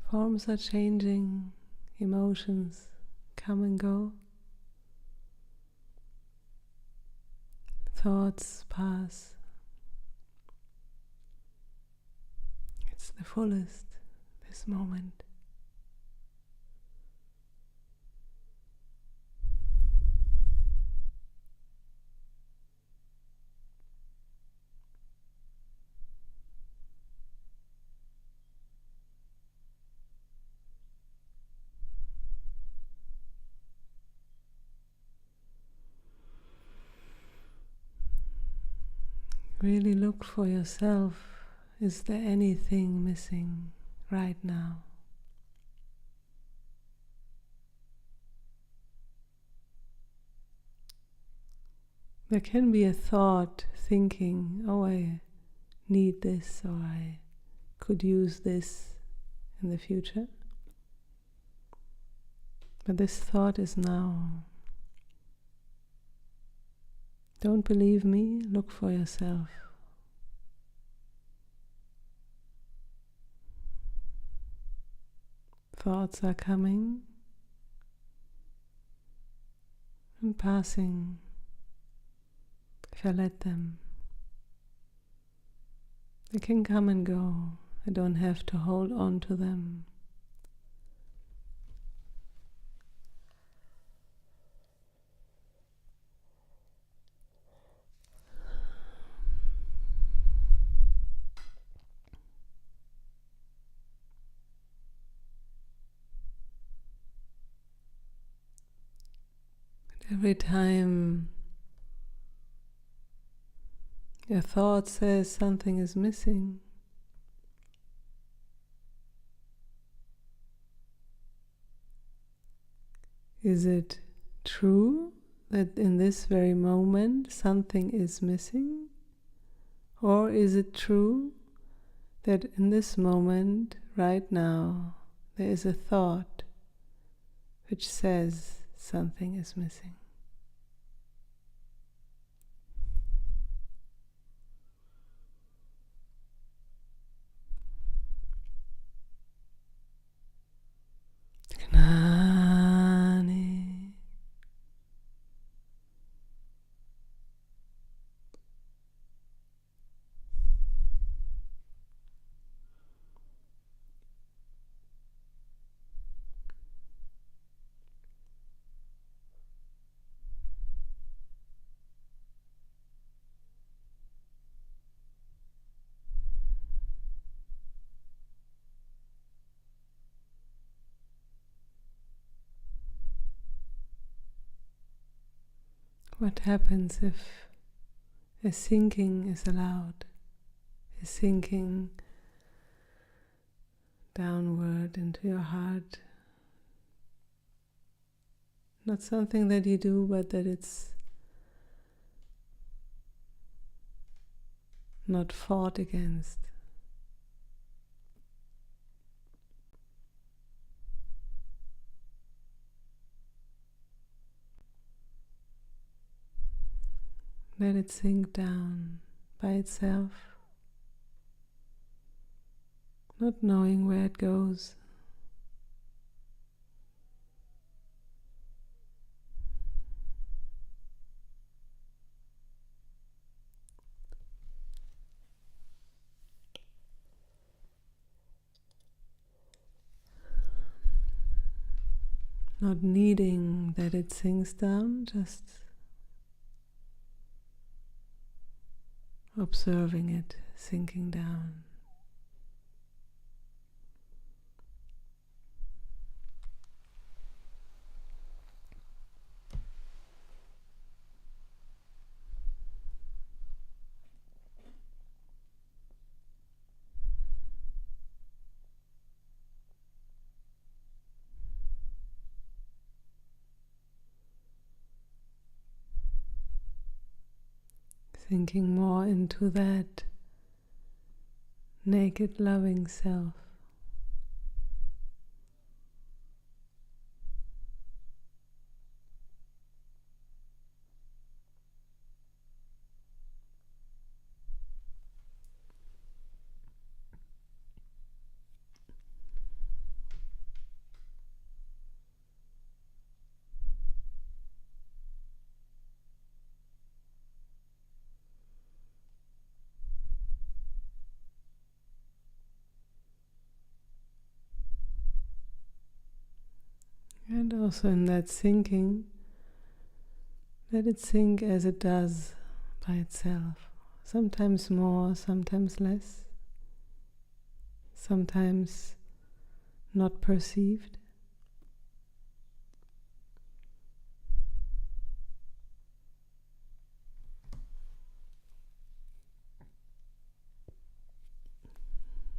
Forms are changing, emotions come and go, thoughts pass. It's the fullest, this moment. Really look for yourself. Is there anything missing right now? There can be a thought thinking, oh, I need this, or I could use this in the future. But this thought is now. Don't believe me, look for yourself. Thoughts are coming and passing if I let them. They can come and go. I don't have to hold on to them. Every time your thought says something is missing, is it true that in this very moment something is missing? Or is it true that in this moment, right now, there is a thought which says something is missing? Gnani. What happens if a sinking is allowed? A sinking downward into your heart. Not something that you do, but that it's not fought against. Let it sink down by itself, not knowing where it goes. Not needing that it sinks down, just observing it sinking down. Sinking more into that naked, loving self. And also in that sinking, let it sink as it does by itself. Sometimes more, sometimes less. Sometimes not perceived.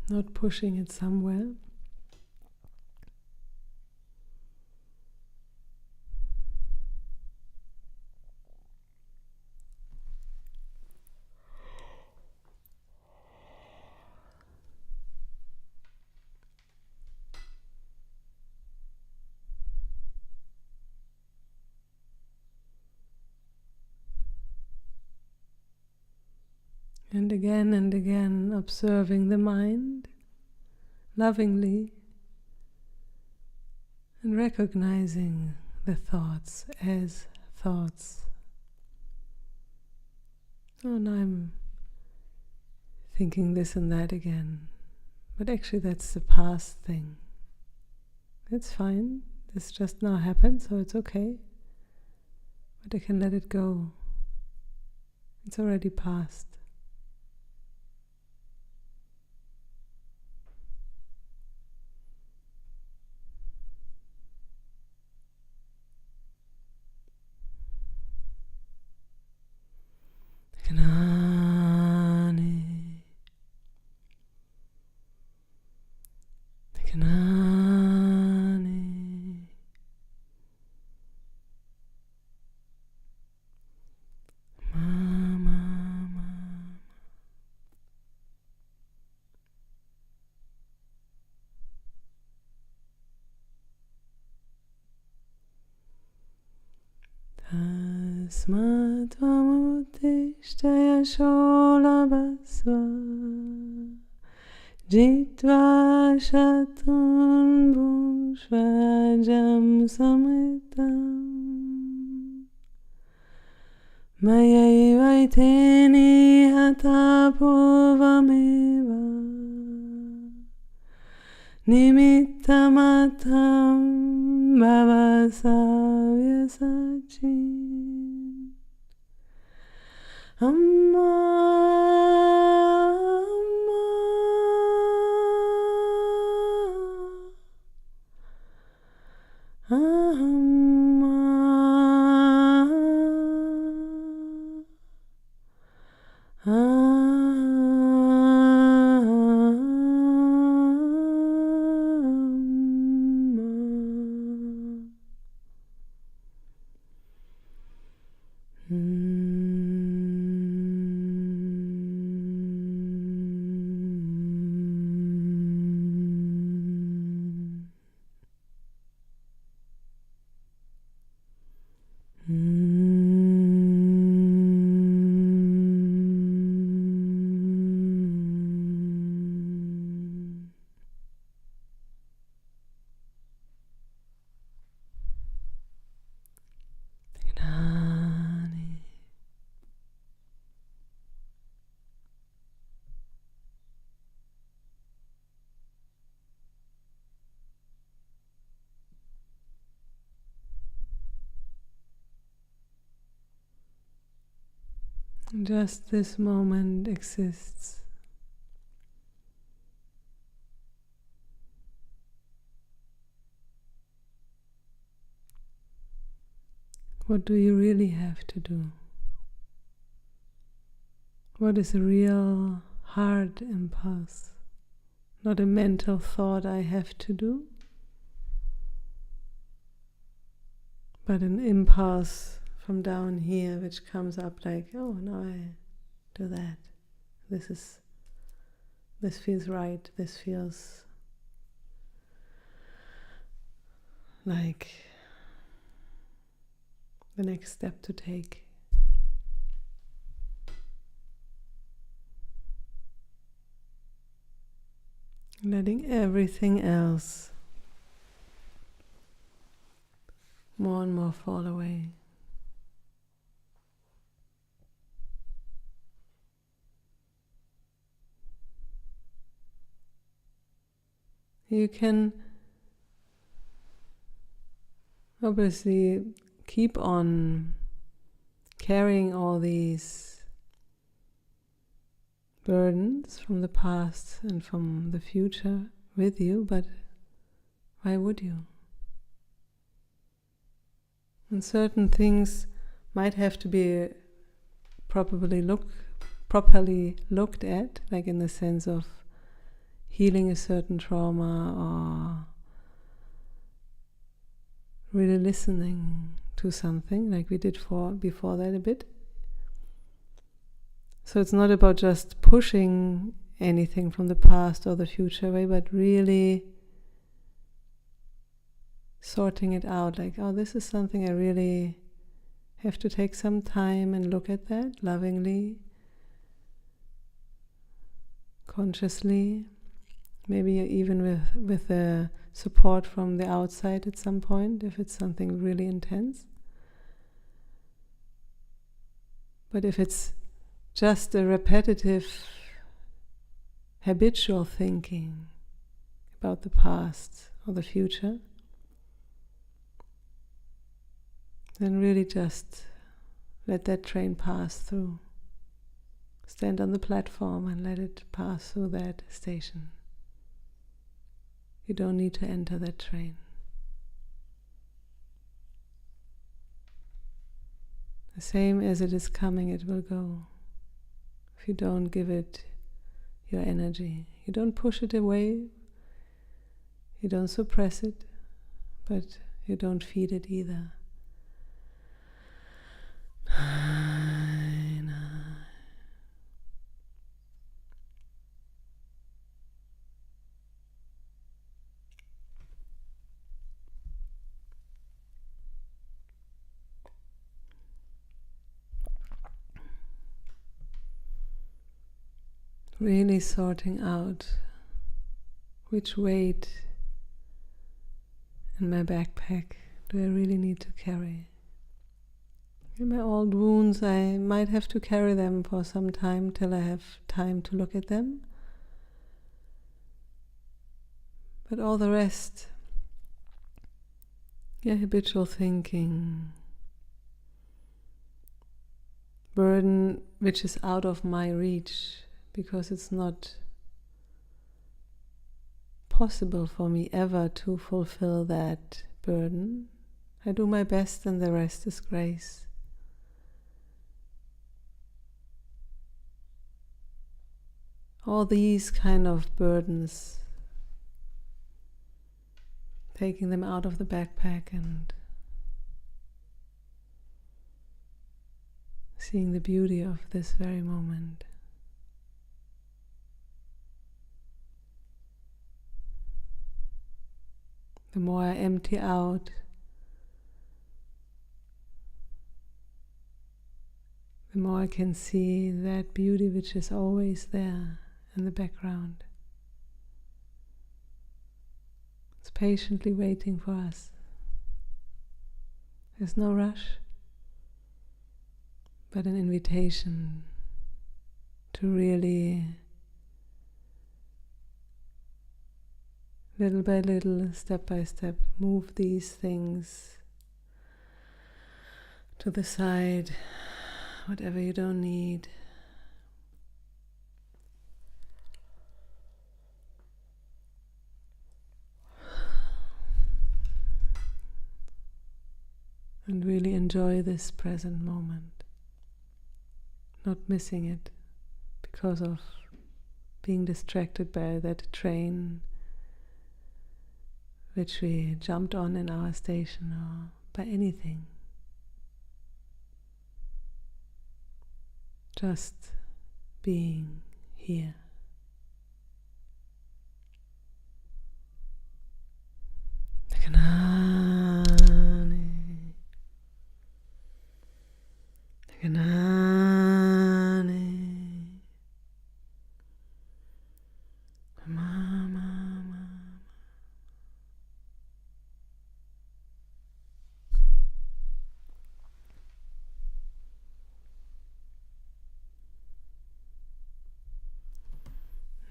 Not pushing it somewhere. And again, observing the mind lovingly and recognizing the thoughts as thoughts. Oh, now I'm thinking this and that again. But actually that's the past thing. It's fine. This just now happened, so it's okay. But I can let it go. It's already past. Tasmatvamuttishta yasholabhasva jitva shatun bhushvajam samitam mayaivaiteni hatapurvameva nimittamatam bhavasavyasachi. Amma, Amma, just this moment exists. What do you really have to do? What is a real heart impulse? Not a mental thought I have to do, but an impulse from down here which comes up like, oh, now I do that. This feels right. This feels like the next step to take. Letting everything else more and more fall away. You can obviously keep on carrying all these burdens from the past and from the future with you, but why would you? And certain things might have to be properly looked at, like in the sense of healing a certain trauma or really listening to something, like we did before that a bit. So it's not about just pushing anything from the past or the future away, but really sorting it out, like, oh, this is something I really have to take some time and look at that lovingly, consciously, maybe even with the support from the outside at some point, if it's something really intense. But if it's just a repetitive, habitual thinking about the past or the future, then really just let that train pass through. Stand on the platform and let it pass through that station. You don't need to enter that train. The same as it is coming, it will go. If you don't give it your energy, you don't push it away, you don't suppress it, but you don't feed it either. Really sorting out which weight in my backpack do I really need to carry. In my old wounds, I might have to carry them for some time till I have time to look at them. But all the rest, habitual thinking, burden which is out of my reach, because it's not possible for me ever to fulfill that burden. I do my best and the rest is grace. All these kind of burdens, taking them out of the backpack and seeing the beauty of this very moment. The more I empty out, the more I can see that beauty which is always there in the background. It's patiently waiting for us. There's no rush, but an invitation to really, little by little, step by step, move these things to the side, whatever you don't need. And really enjoy this present moment, not missing it because of being distracted by that train which we jumped on in our station, or by anything. Just being here.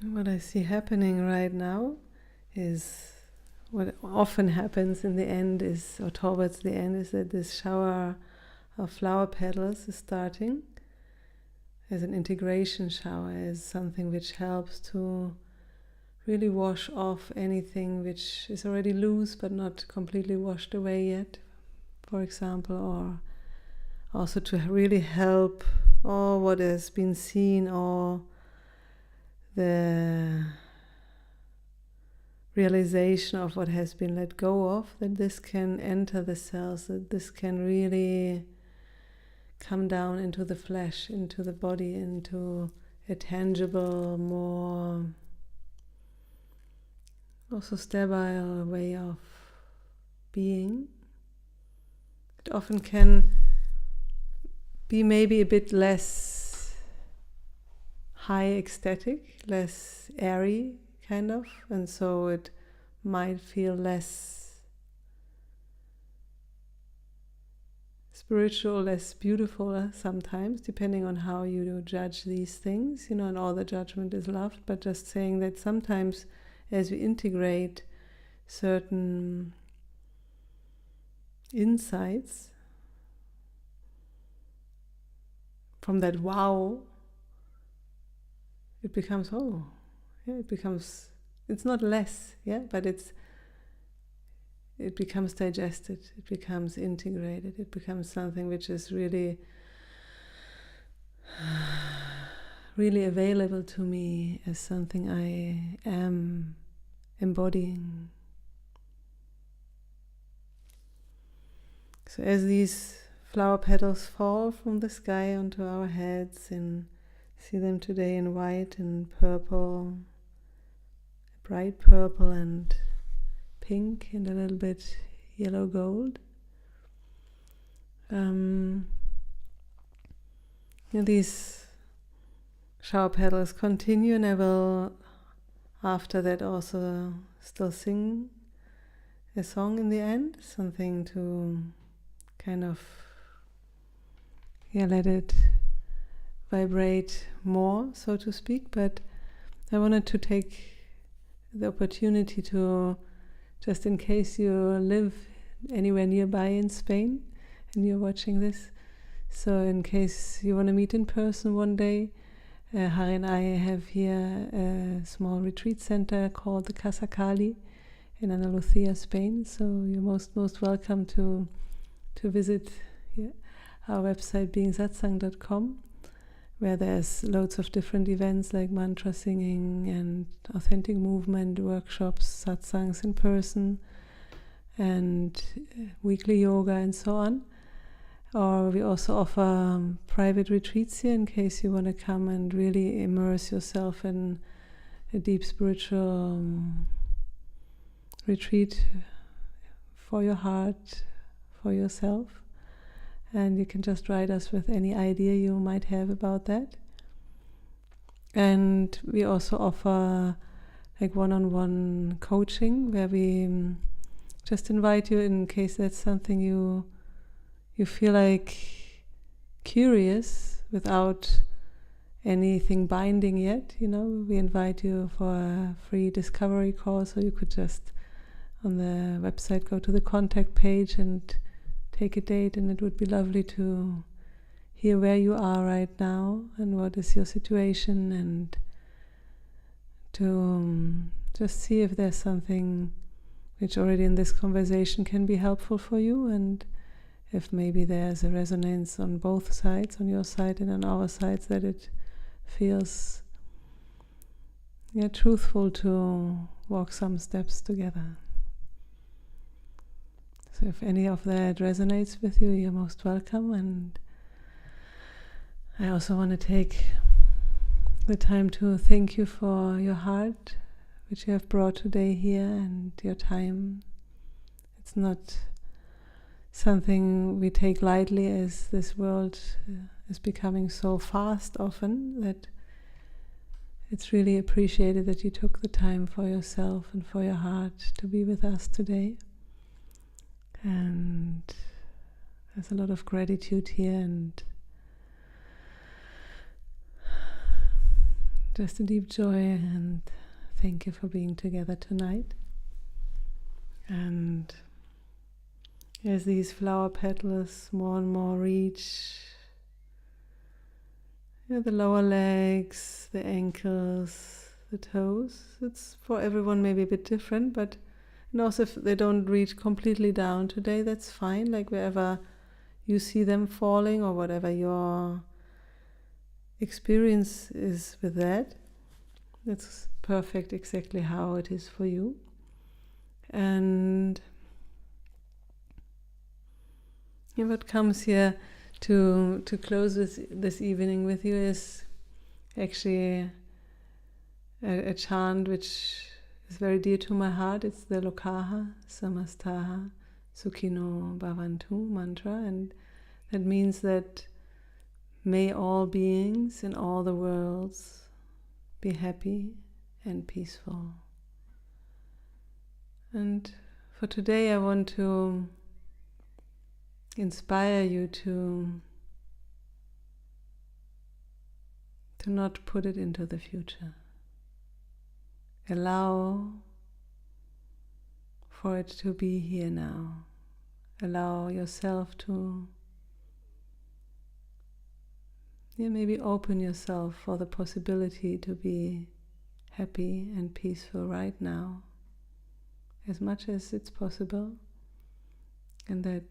What I see happening right now is what often happens in the end is, or towards the end, is that this shower of flower petals is starting as an integration shower, as something which helps to really wash off anything which is already loose but not completely washed away yet, for example, or also to really help all what has been seen, or the realization of what has been let go of, that this can enter the cells, that this can really come down into the flesh, into the body, into a tangible, more also sterile way of being. It often can be maybe a bit less high ecstatic, less airy kind of, and so it might feel less spiritual, less beautiful sometimes, depending on how you judge these things, and all the judgment is loved, but just saying that sometimes as we integrate certain insights from that wow, it becomes, it's not less, but it becomes digested, it becomes integrated, it becomes something which is really available to me as something I am embodying. So as these flower petals fall from the sky onto our heads, and see them today in white and purple, bright purple and pink and a little bit yellow gold. These shower petals continue, and I will after that also still sing a song in the end, something to kind of let it vibrate more, so to speak. But I wanted to take the opportunity to, just in case you live anywhere nearby in Spain and you're watching this, so in case you want to meet in person one day, Hari and I have here a small retreat center called the Casa Cali in Andalusia, Spain. So you're most welcome to visit our website, beingsatsang.com, where there's loads of different events like mantra singing and authentic movement workshops, satsangs in person, and weekly yoga and so on. Or we also offer private retreats here in case you want to come and really immerse yourself in a deep spiritual retreat for your heart, for yourself. And you can just write us with any idea you might have about that. And we also offer like one-on-one coaching, where we just invite you, in case that's something you feel like curious without anything binding yet, we invite you for a free discovery call. So you could just on the website go to the contact page and take a date, and it would be lovely to hear where you are right now and what is your situation, and to just see if there's something which already in this conversation can be helpful for you, and if maybe there's a resonance on both sides, on your side and on our sides, that it feels truthful to walk some steps together. So if any of that resonates with you, you're most welcome. And I also want to take the time to thank you for your heart, which you have brought today here, and your time. It's not something we take lightly, as this world is becoming so fast often, that it's really appreciated that you took the time for yourself and for your heart to be with us today. And there's a lot of gratitude here, and just a deep joy, and thank you for being together tonight. And as these flower petals more and more reach the lower legs, the ankles, the toes, it's for everyone maybe a bit different, but and also if they don't reach completely down today, that's fine. Like wherever you see them falling, or whatever your experience is with that, that's perfect, exactly how it is for you. And what comes here to close this evening with you is actually a chant which is very dear to my heart. It's the Lokaha Samastaha Sukhino Bhavantu mantra, and that means that may all beings in all the worlds be happy and peaceful. And for today I want to inspire you to not put it into the future. Allow for it to be here now. Allow yourself to maybe open yourself for the possibility to be happy and peaceful right now, as much as it's possible, and that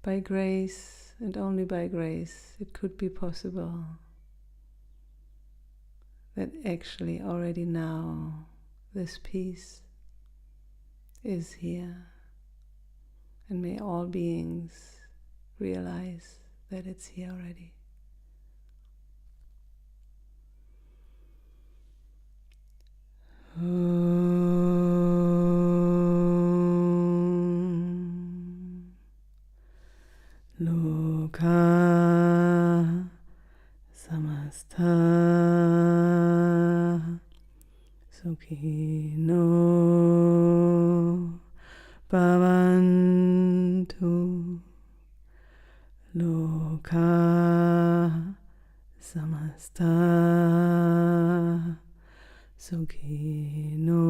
by grace and only by grace it could be possible that actually already now this peace is here, and may all beings realize that it's here already. Loka samasta sukhino bhavantu. Loka samasta sukhino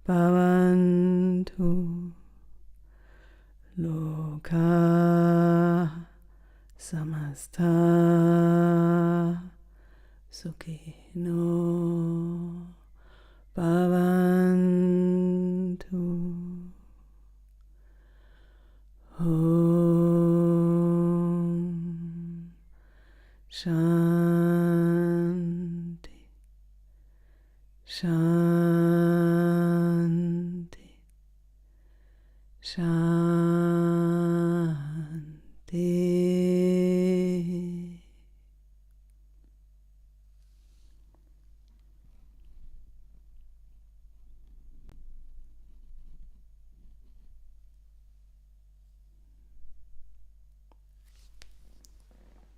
bhavantu. Loka samasta sukhino bhavantu. Om Shanti Shanti Shanti.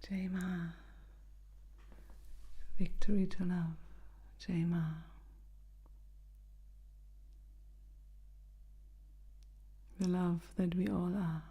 Jai Ma. Victory to love. Jai Ma. The love that we all are.